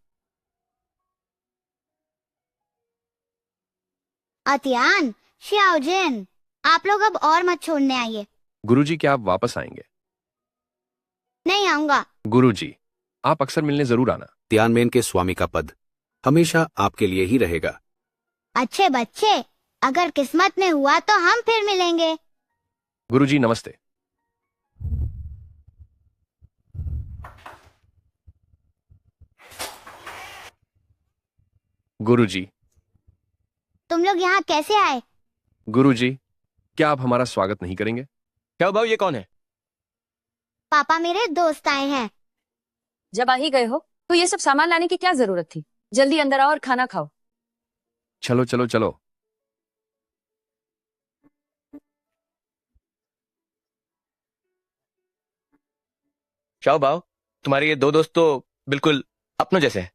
अतियान, शियाओजिन, आप लोग अब और मत छोड़ने आइए। गुरुजी, क्या आप वापस आएंगे? नहीं आऊंगा। गुरुजी, आप अक्सर मिलने जरूर आना। तियानमेन के स्वामी का पद हमेशा आपके लिए ही रहेगा। अच्छे बच्चे, अगर किस्मत में हुआ तो हम फिर मिलेंगे। गुरुजी नमस्ते। गुरुजी। तुम लोग यहाँ कैसे आए? गुरुजी, क्या आप हमारा स्वागत नहीं करेंगे? शाओबाओ, ये कौन है? पापा मेरे दोस्त आए हैं। जब आ ही गए हो तो ये सब सामान लाने की क्या जरूरत थी? जल्दी अंदर आओ और खाना खाओ। चलो चलो चलो। शाओबाओ, तुम्हारे ये दो दोस्त तो बिल्कुल अपनों जैसे हैं।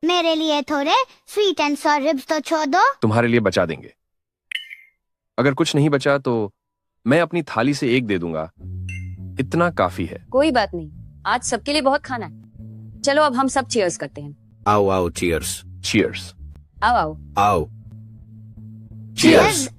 मेरे लिए थोड़े स्वीट एंड सॉर रिब्स तो छोड़ दो। तुम्हारे लिए बचा देंगे। अगर कुछ नहीं बचा तो मैं अपनी थाली से एक दे दूंगा, इतना काफी है। कोई बात नहीं, आज सबके लिए बहुत खाना है। चलो अब हम सब चीयर्स करते हैं। आओ आओ, चीयर्स। चीयर्स। आओ आओ आओ Cheers.